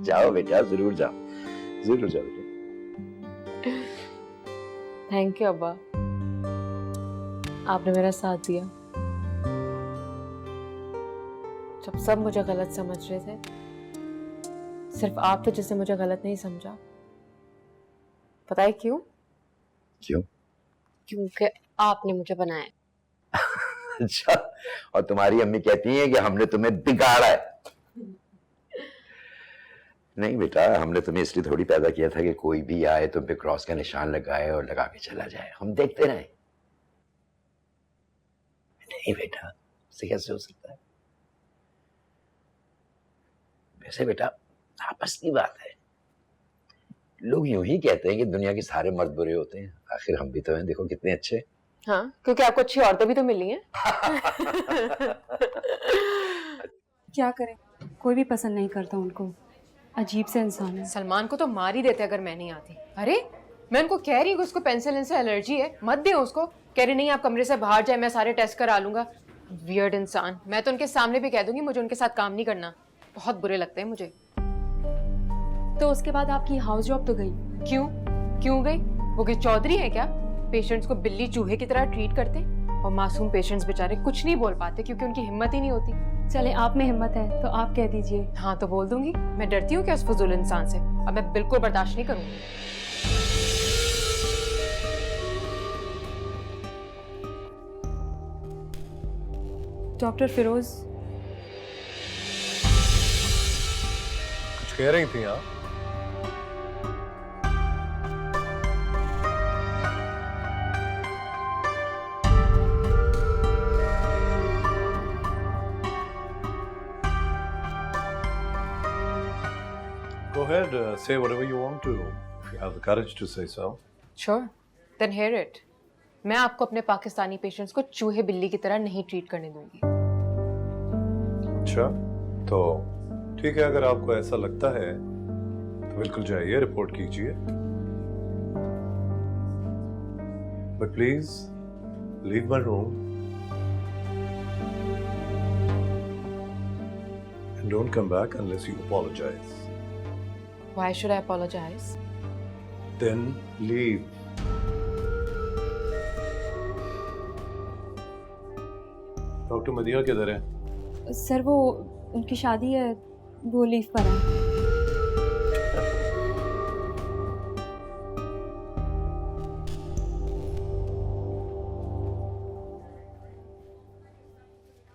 जाओ बेटा, जरूर जाओ, जरूर जाओ बेटा। थैंक यू अब्बा, आपने मेरा साथ दिया जब सब मुझे गलत समझ रहे थे। सिर्फ आप थे जिसने मुझे गलत नहीं समझा। पता है क्यों? क्यों? क्योंकि आपने मुझे बनाया। अच्छा, और तुम्हारी अम्मी कहती है कि हमने तुम्हें बिगाड़ा है। नहीं बेटा, हमने तुम्हें इसलिए थोड़ी पैदा किया था कि कोई भी आए तुम पे क्रॉस का निशान लगाए और लगा के चला जाए, हम देखते रहे। नहीं बेटा, उससे कैसे हो सकता है? वैसे बेटा आपस की बात है, लोग यूं ही कहते हैं कि दुनिया के सारे मर्द बुरे होते हैं, आखिर हम भी तो हैं, देखो कितने अच्छे। हाँ, क्योंकि आपको अच्छी औरतें भी तो मिली हैं। क्या करें, कोई भी पसंद नहीं करता उनको, अजीब से इंसान है। सलमान को तो मार ही देते अगर मैं नहीं आती। अरे मैं उनको कह रही हूँ कि उसको पेंसिलिन से एलर्जी है, मत दे उसको। कह रही नहीं, आप कमरे से बाहर जाए, मैं सारे टेस्ट करा लूंगा। वियर्ड इंसान। मैं तो उनके सामने भी कह दूंगी मुझे उनके साथ काम नहीं करना, बहुत बुरे लगते हैं मुझे। तो उसके बाद आपकी हाउस जॉब तो गई? क्यों गई? वो कोई चौधरी है क्या? पेशेंट्स को बिल्ली चूहे की तरह ट्रीट करते, और मासूम पेशेंट्स बेचारे कुछ नहीं बोल पाते क्योंकि उनकी हिम्मत ही नहीं होती। चले, आप में हिम्मत है तो आप कह दीजिए। हाँ तो बोल दूंगी। मैं डरती हूँ क्या उस फजूल इंसान से? अब मैं बिल्कुल बर्दाश्त नहीं करूंगी। डॉक्टर फिरोज, कुछ कह रही थी आप? Go ahead, say whatever you want to, if you have the courage to say so. Sure, then hear it. मैं आपको अपने पाकिस्तानी पेशेंट्स को चूहे बिल्ली की तरह नहीं ट्रीट करने दूंगी। अच्छा, तो ठीक है, अगर आपको ऐसा लगता है तो बिल्कुल जाइए, रिपोर्ट कीजिए। But please leave my room and don't come back unless you apologize. Why should I apologize? Then leave. Doctor Madiya किधर है? सर वो उनकी शादी है, वो लीव पर है।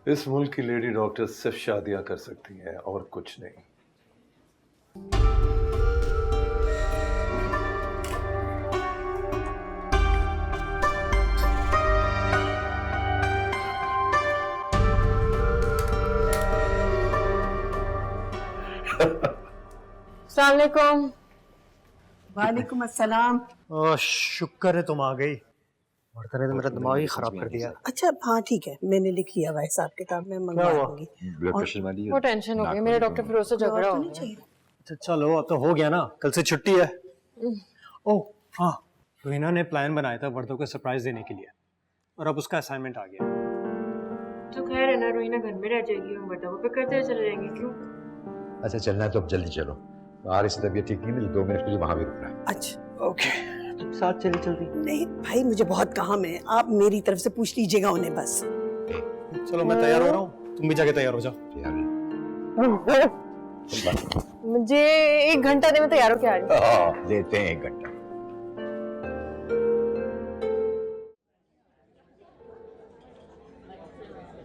इस मुल्क की लेडी डॉक्टर सिर्फ शादियां कर सकती हैं और कुछ नहीं। अस्सलाम वालेकुम। वालेकुम अस्सलाम। शुक्र है तुम आ गई, वर्कर ने तो मेरा दिमाग ही खराब कर दिया। अच्छा हाँ ठीक है, मैंने लिख लिया हुआ हिसाब किताब में, मंगवा दूंगी। ब्लड प्रेशर वाली वो टेंशन हो गई, मेरे डॉक्टर फिरोज से झगड़ा हो गया। अच्छा चलो, अब तो हो गया ना, कल से छुट्टी है। ओह हाँ, रोहिना ने प्लान बनाया था वर्दों को सरप्राइज देने के लिए, और अब उसका असाइनमेंट आ गया। तो खैर है ना, रोहिना घर में रह जाएगी, हम वर्दों पे करते चले जाएंगे। क्यों? अच्छा चलना है तो अब जल्दी चलो, बाहर इसकी तबीयत ठीक नहीं, मुझे 2 मिनट के लिए वहां भी रुकना है। अच्छा ओके। तुम साथ चले जल्दी। नहीं भाई, मुझे बहुत काम है, आप मेरी तरफ से पूछ लीजिएगा उन्हें बस। चलो मैं तैयार हो रहा हूँ, तुम भी जाके तैयार हो जाओ। मुझे 1 घंटा दे, मैं तैयार होके आ रही हूँ। देते हैं 1 घंटा।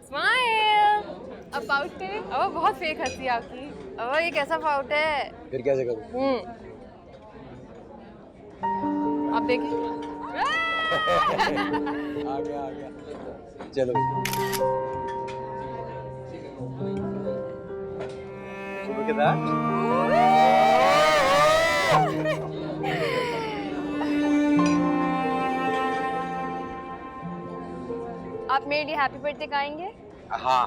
स्माइल। अब पाउट पे, अब बहुत फेक हंसी आपकी। अब ये कैसा पाउट है? फिर कैसे करूँ? आप देखिए। आ गया। चलो Look at that. आप मेरे लिए हैप्पी बर्थडे गाएंगे? हाँ।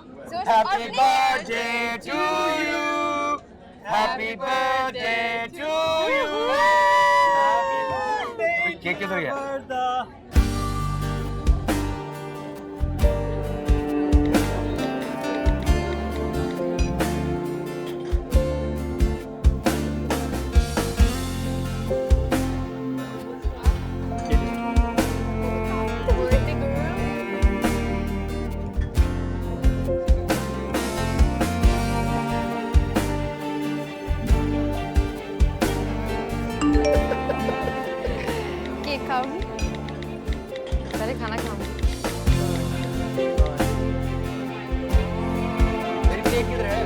Happy birthday to you, happy birthday to you. Cake किधर गया? केक खाओगी? पहले खाना खाऊंगी। मेरी केक किधर है?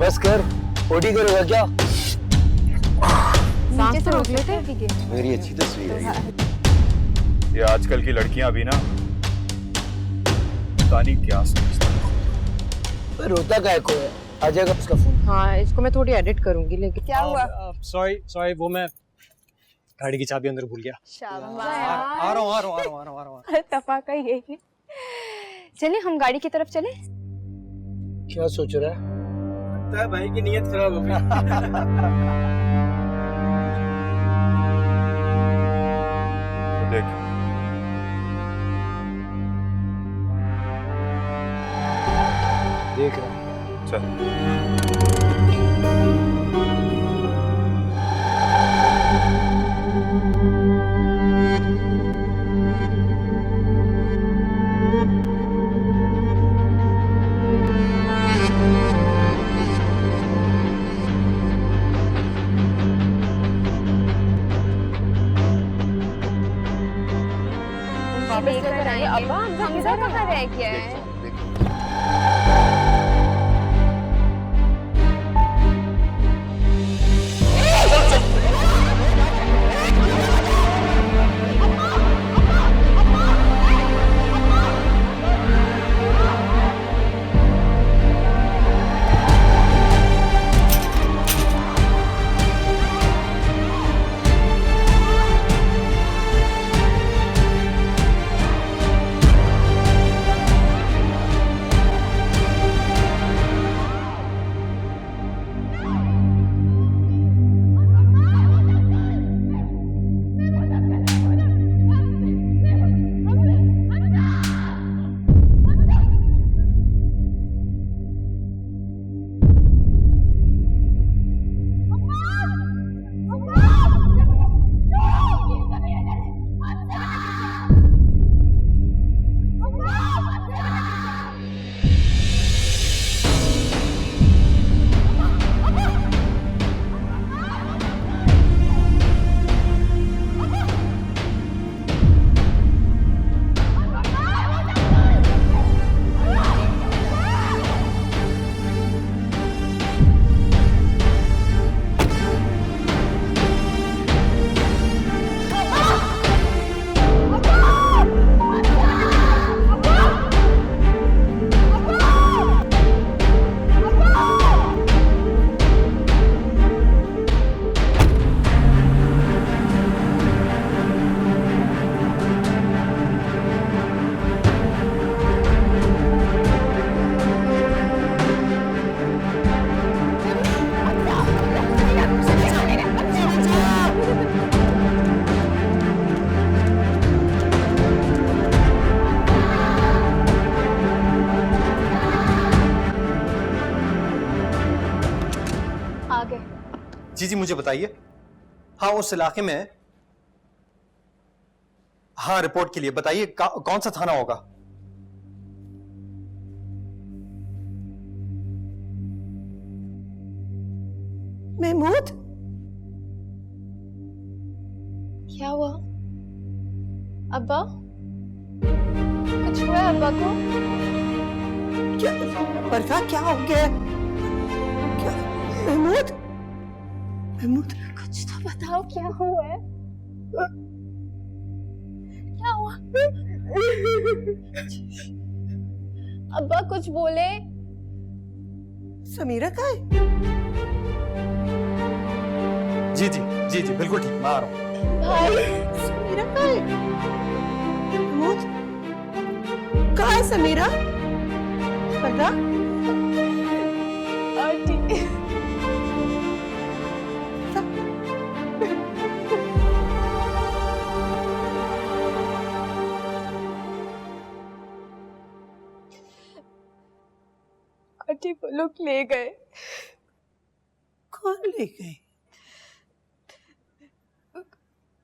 बस कर, ओटी करेगा क्या? नीचे से रोक लेते हैं। मेरी अच्छी तस्वीर है। ये आजकल की लड़कियां भी ना पता नहीं क्या समझती हैं। रोता काय को है? आ जाएगा उसका फोन। हाँ, इसको मैं थोड़ी एडिट करूंगी, लेकिन क्या हुआ? सॉरी वो मैं गाड़ी की चाबी अंदर भूल गया। शाबाश। आ रहा हूँ। तफाका यही है। चले हम गाड़ी की तरफ चले। क्या सोच रहा है? लगता है भाई की नीयत खराब हो गई। देख देख रहा हूँ। चल। वापस लेकर आएंगे। अब्बा, हमजा कहाँ रह गया है? जी मुझे बताइए। हाँ उस इलाके में, हाँ रिपोर्ट के लिए बताइए कौन सा थाना होगा? महमूद, क्या हुआ अब्बा? कुछ हुआ अब्बा को? क्या बरखा, क्या हो गया? क्या महमूद? महमूद कुछ तो बताओ, क्या हुआ है? क्या हुआ? अब्बा कुछ बोले। समीरा का है? जी जी जी जी बिल्कुल ठीक, मैं आ रहा हूँ। भाई समीरा का है? महमूद कहाँ है समीरा? पता? आंटी आंटी वो लोग ले गए। कौन ले गए?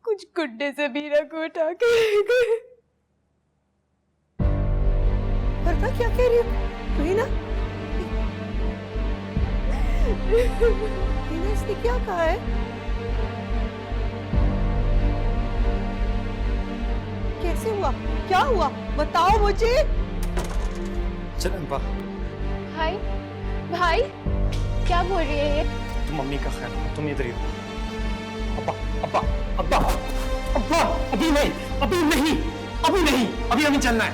कुछ गुड्डे समीरा को उठा के ले गए। बरखा क्या कह रही है? रीना, रीना इसने क्या कहा है? कैसे हुआ? क्या हुआ? बताओ मुझे। चल अम्पा, भाई भाई क्या बोल रही है ये? तुम मम्मी का ख्याल रखो, तुम इधर ही रहो। अब्बा अब्बा अब्बा अब्बा, अभी नहीं, अभी नहीं, अभी नहीं, अभी हमें चलना है।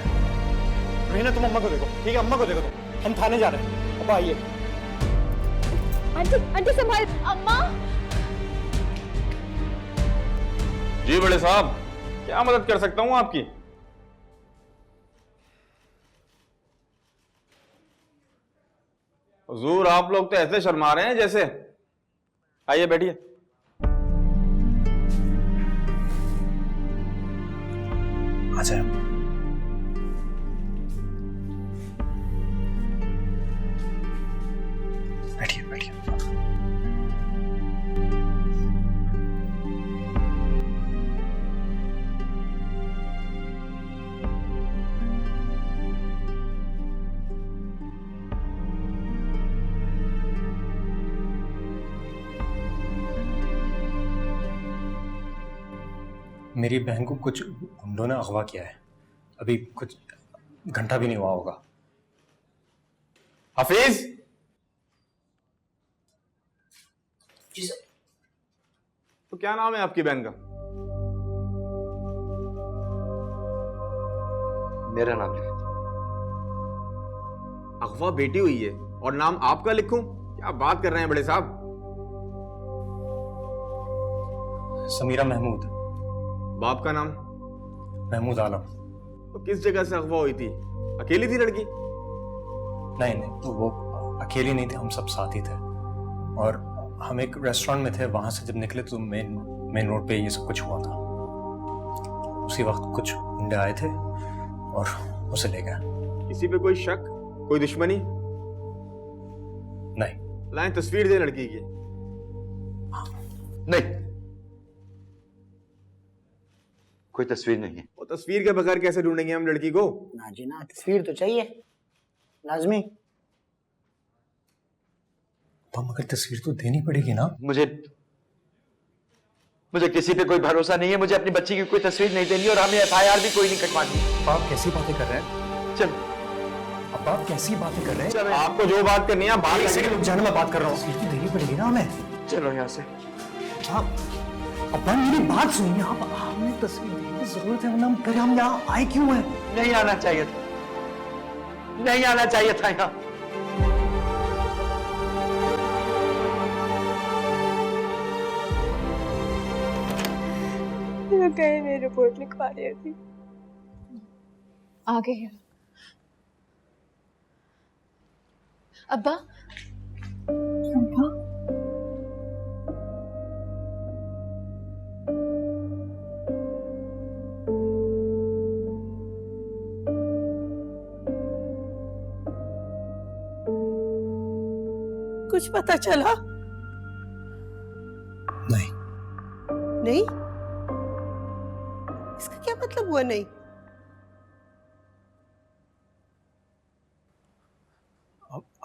रीना तुम अम्मा को देखो, ठीक है? अम्मा को देखो तुम, हम थाने जा रहे हैं। अब्बा आइए। आंटी आंटी संभाल। अम्मा जी बड़े साहब, क्या मदद कर सकता हूँ आपकी? हुजूर आप लोग तो ऐसे शर्मा रहे हैं जैसे। आइए बैठिए। आ जाए। बैठिए बैठिए। मेरी बहन को कुछ गुंडों ने अगवा किया है। अभी कुछ घंटा भी नहीं हुआ होगा। हफीज, तो क्या नाम है आपकी बहन का? मेरा नाम लिख। अगवा बेटी हुई है और नाम आपका लिखूं? क्या बात कर रहे हैं बड़े साहब? समीरा महमूद। बाप का नाम? महमूद आलम। तो किस जगह से अगवा हुई थी? अकेली थी लड़की? नहीं नहीं, तो वो अकेली नहीं थी, हम सब साथ ही थे। और हम एक रेस्टोरेंट में थे, वहां से जब निकले तो मेन रोड पे ये सब कुछ हुआ था। उसी वक्त कुछ गुंडे आए थे और उसे ले गए। किसी पे कोई शक, कोई दुश्मनी? नहीं। लाएं तस्वीर दे लड़की की। नहीं, कोई तस्वीर नहीं है। वो तस्वीर के बगैर कैसे ढूंढेंगे हम लड़की को? ना जी ना, तस्वीर तो चाहिए लाजमी। तो मगर तस्वीर तो देनी पड़ेगी ना। मुझे किसी पे कोई भरोसा नहीं है। मुझे अपनी बच्ची की कोई तस्वीर नहीं देनी और हमें एफआईआर भी कोई नहीं कटवानी। आप कैसी बातें कर रहे हैं? चलो अब आप कैसी बातें कर रहे हैं? चलो, आपको जो बात करनी है बात किसी के जाने में बात कर रहा हूँ। तस्वीर तो देनी पड़ेगी ना हमें। चलो यहाँ से। अब मेरी बात सुनिए, आप हमें तस्वीर देने की जरूरत है, वरना फिर हम यहाँ आए क्यों हैं? नहीं आना चाहिए था, नहीं आना चाहिए था यहाँ। कहीं मैं रिपोर्ट लिखवा रही थी। आ गई है। अब्बा अब्बा कुछ पता चला? नहीं? इसका क्या मतलब हुआ नहीं?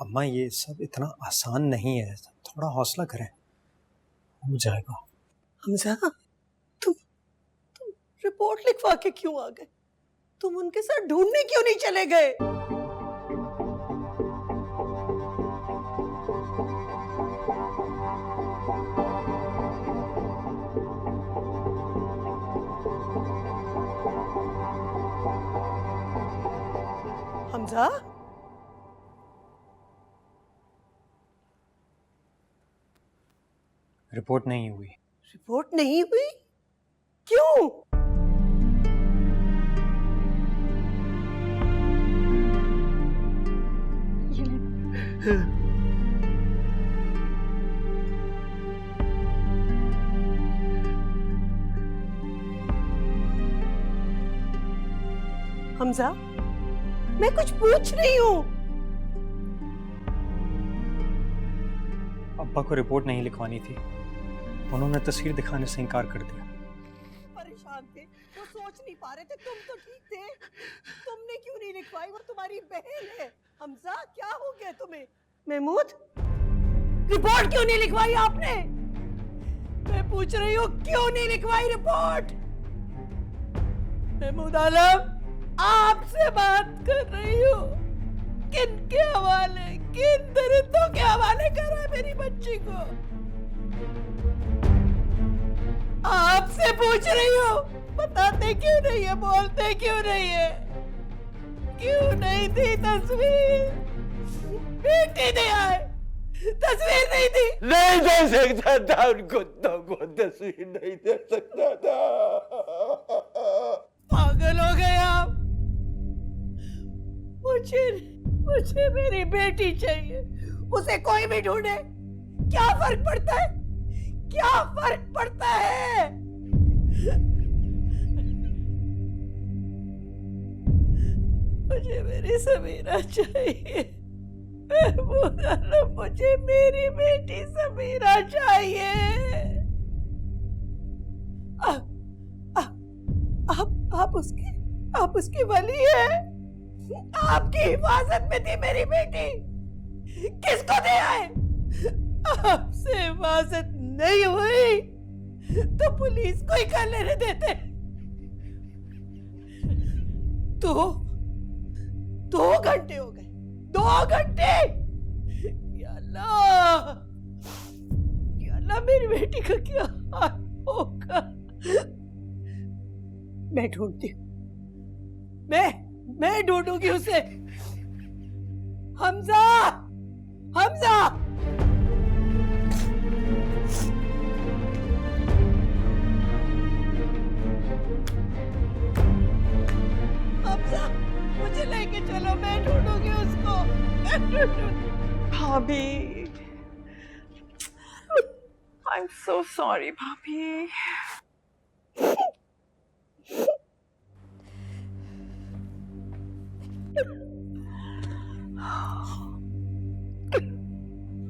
अम्मा ये सब इतना आसान नहीं है, थोड़ा हौसला करें, हो जाएगा। हमजा, तुम रिपोर्ट लिखवा के क्यों आ गए? तुम उनके साथ ढूंढने क्यों नहीं चले गए? हमजा, रिपोर्ट नहीं हुई। रिपोर्ट नहीं हुई? क्यों? हमजा, मैं कुछ पूछ रही हूँ। अब्बा को रिपोर्ट नहीं लिखवानी थी, उन्होंने तस्वीर दिखाने से इनकार कर दिया। परेशान थे, वो सोच नहीं पा रहे थे। तुम तो ठीक थे, तुमने क्यों नहीं लिखवाई? वो तुम्हारी बहन है। हमजा, क्या हो गया तुम्हें? महमूद, रिपोर्ट क्यों नहीं लिखवाई आपने? मैं पूछ रही हूँ, क्यों नहीं लिखवाई रिपोर्ट? महमूद आलम, आपसे बात कर रही हूँ। किन के हवाले, किन दरिंदों के हवाले करा है मेरी बच्ची को? आपसे पूछ रही हूँ, बताते क्यों नहीं है, बोलते क्यों नहीं है? क्यों नहीं थी तस्वीर? बेटी नहीं आए, तस्वीर नहीं थी। नहीं दे सकता था उनको, तो तस्वीर नहीं दे सकता था। पागल हो गए आप। मुझे मेरी बेटी चाहिए, उसे कोई भी ढूंढे, क्या फर्क पड़ता है? क्या फर्क पड़ता है? मुझे मेरी समीरा चाहिए। मुझे मेरी बेटी समीरा चाहिए। आप उसकी वली है। आपकी हिफाजत में थी मेरी बेटी, किसको दे आए? आपसे हिफाजत नहीं हुई तो पुलिस को ही कर लेने देते। 2 घंटे हो गए, 2 घंटे। या अल्लाह, मेरी बेटी का क्या हाल होगा? मैं ढूंढती हूँ, मैं ढूंढूंगी उसे। हमजा, हमजा, हमजा, मुझे लेके चलो, मैं ढूंढूंगी उसको। भाभी, आई एम सो सॉरी भाभी।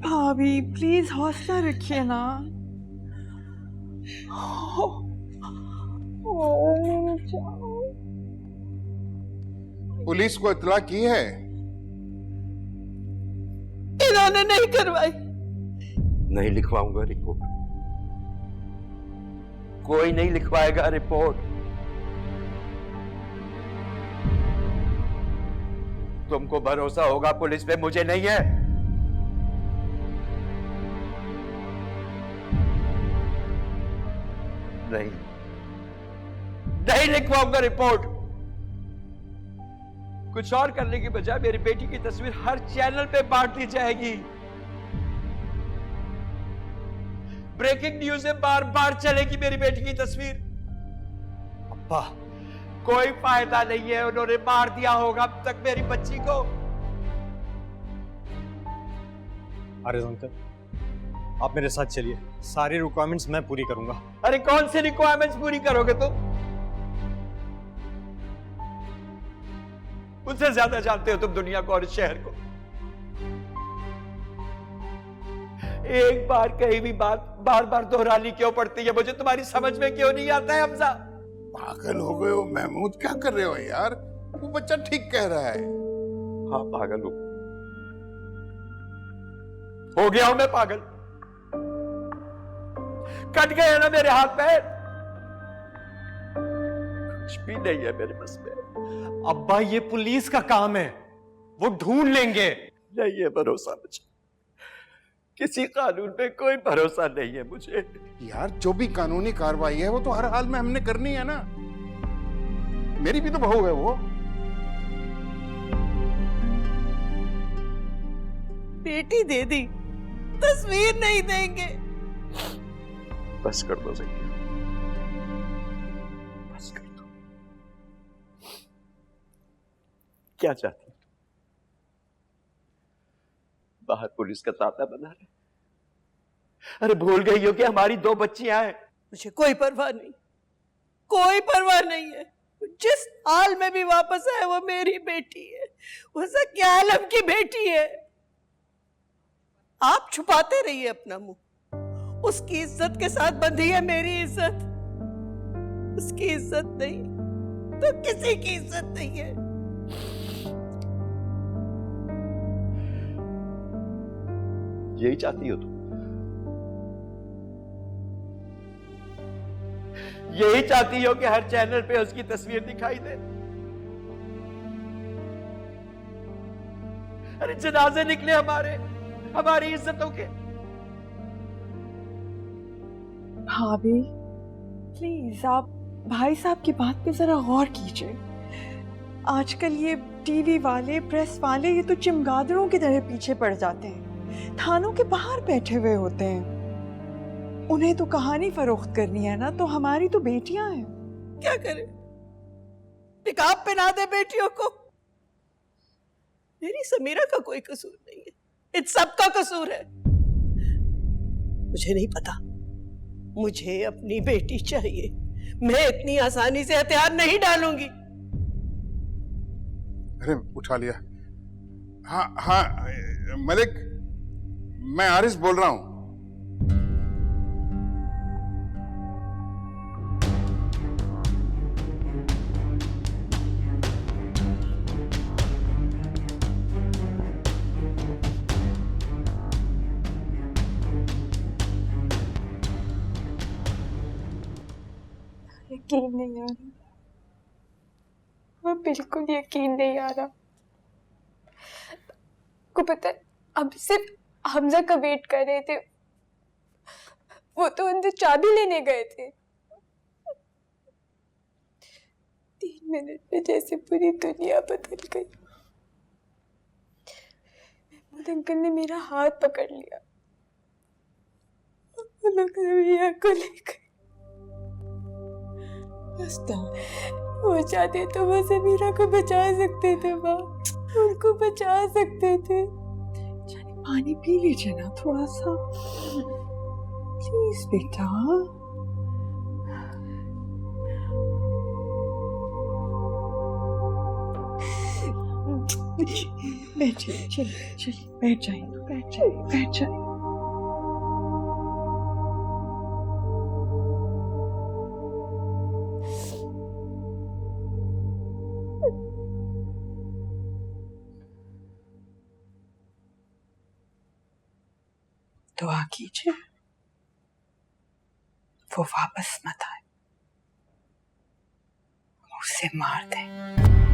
भाभी प्लीज हौसला रखिए ना। पुलिस को इत्तला की है? इन्होंने नहीं करवाई। नहीं लिखवाऊंगा रिपोर्ट, कोई नहीं लिखवाएगा रिपोर्ट। तुमको भरोसा होगा पुलिस पे, मुझे नहीं है। नहीं लिखवाऊंगा रिपोर्ट। कुछ और करने की बजाय मेरी बेटी की तस्वीर हर चैनल पे बांट दी जाएगी। ब्रेकिंग न्यूज़ में बार बार चलेगी मेरी बेटी की तस्वीर। अब्बा, कोई फायदा नहीं है, उन्होंने मार दिया होगा अब तक मेरी बच्ची को। आरिज़ अंकल, आप मेरे साथ चलिए, सारी रिक्वायरमेंट्स मैं पूरी करूंगा। अरे कौन सी रिक्वायरमेंट्स पूरी करोगे तुम? मुझसे ज्यादा जानते हो तुम दुनिया को और इस शहर को। एक बार कहीं भी बात बार बार दोहरानी क्यों पड़ती है? मुझे तुम्हारी समझ में क्यों नहीं आता है हमजा? पागल हो गए हो महमूद, क्या कर रहे हो यार? वो बच्चा ठीक कह रहा है। हाँ पागल हो गया हूं मैं पागल। कट गए ना मेरे हाथ पैर, कुछ भी नहीं है मेरे बस में। अब्बा ये पुलिस का काम है, वो ढूंढ लेंगे। नहीं है भरोसा मुझे, किसी कानून पे कोई भरोसा नहीं है मुझे। यार जो भी कानूनी कार्रवाई है वो तो हर हाल में हमने करनी है ना। मेरी भी तो बहू है वो। बेटी दे दी, तस्वीर नहीं देंगे। बस कर दो ज़किया, बस कर दो। क्या चाहती? बाहर पुलिस का तांता बना रहे। अरे भूल गई हो कि हमारी 2 बच्चियां हैं। मुझे कोई परवाह नहीं, कोई परवाह नहीं है। जिस हाल में भी वापस आए वो मेरी बेटी है, वो ज़किया आलम की बेटी है। आप छुपाते रहिए अपना मुंह। उसकी इज्जत के साथ बंधी है मेरी इज्जत। उसकी इज्जत नहीं तो किसी की इज्जत नहीं है। यही चाहती हो तुम? यही चाहती हो कि हर चैनल पे उसकी तस्वीर दिखाई दे? अरे जनाजे निकले हमारी इज्जतों के। भाभी प्लीज आप भाई साहब की बात पे जरा गौर कीजिए। आजकल ये टीवी वाले, प्रेस वाले, ये तो चिमगादड़ों की तरह पीछे पड़ जाते हैं, थानों के बाहर बैठे हुए होते हैं। उन्हें तो कहानी फरोख्त करनी है ना, तो हमारी तो बेटियां हैं। क्या करे? निकाब पहना दे बेटियों को। मेरी समीरा का कोई कसूर नहीं है, इन सबका कसूर है। मुझे नहीं पता, मुझे अपनी बेटी चाहिए। मैं इतनी आसानी से हथियार नहीं डालूंगी। अरे उठा लिया। हाँ हाँ मलिक, मैं आरिस बोल रहा हूं। यकीन नहीं आ रहा, वो बिल्कुल यकीन नहीं आ रहा। को पता है, अब सिर्फ हमजा का वेट कर रहे थे। वो तो अंदर चाबी लेने गए थे। 3 मिनट में जैसे पूरी दुनिया बदल गई। महमूद अंकल ने मेरा हाथ पकड़ लिया, वो लोग रविया को लेकर। वो चाहते तो वो समीरा को बचा सकते थे माँ, उनको बचा सकते थे। पानी पी लीजिए ना थोड़ा सा, प्लीज बेटा। बैठिए, चलिए बैठ जाइए। दुआ कीजिए वो वापस मत आए, उसे मार दें।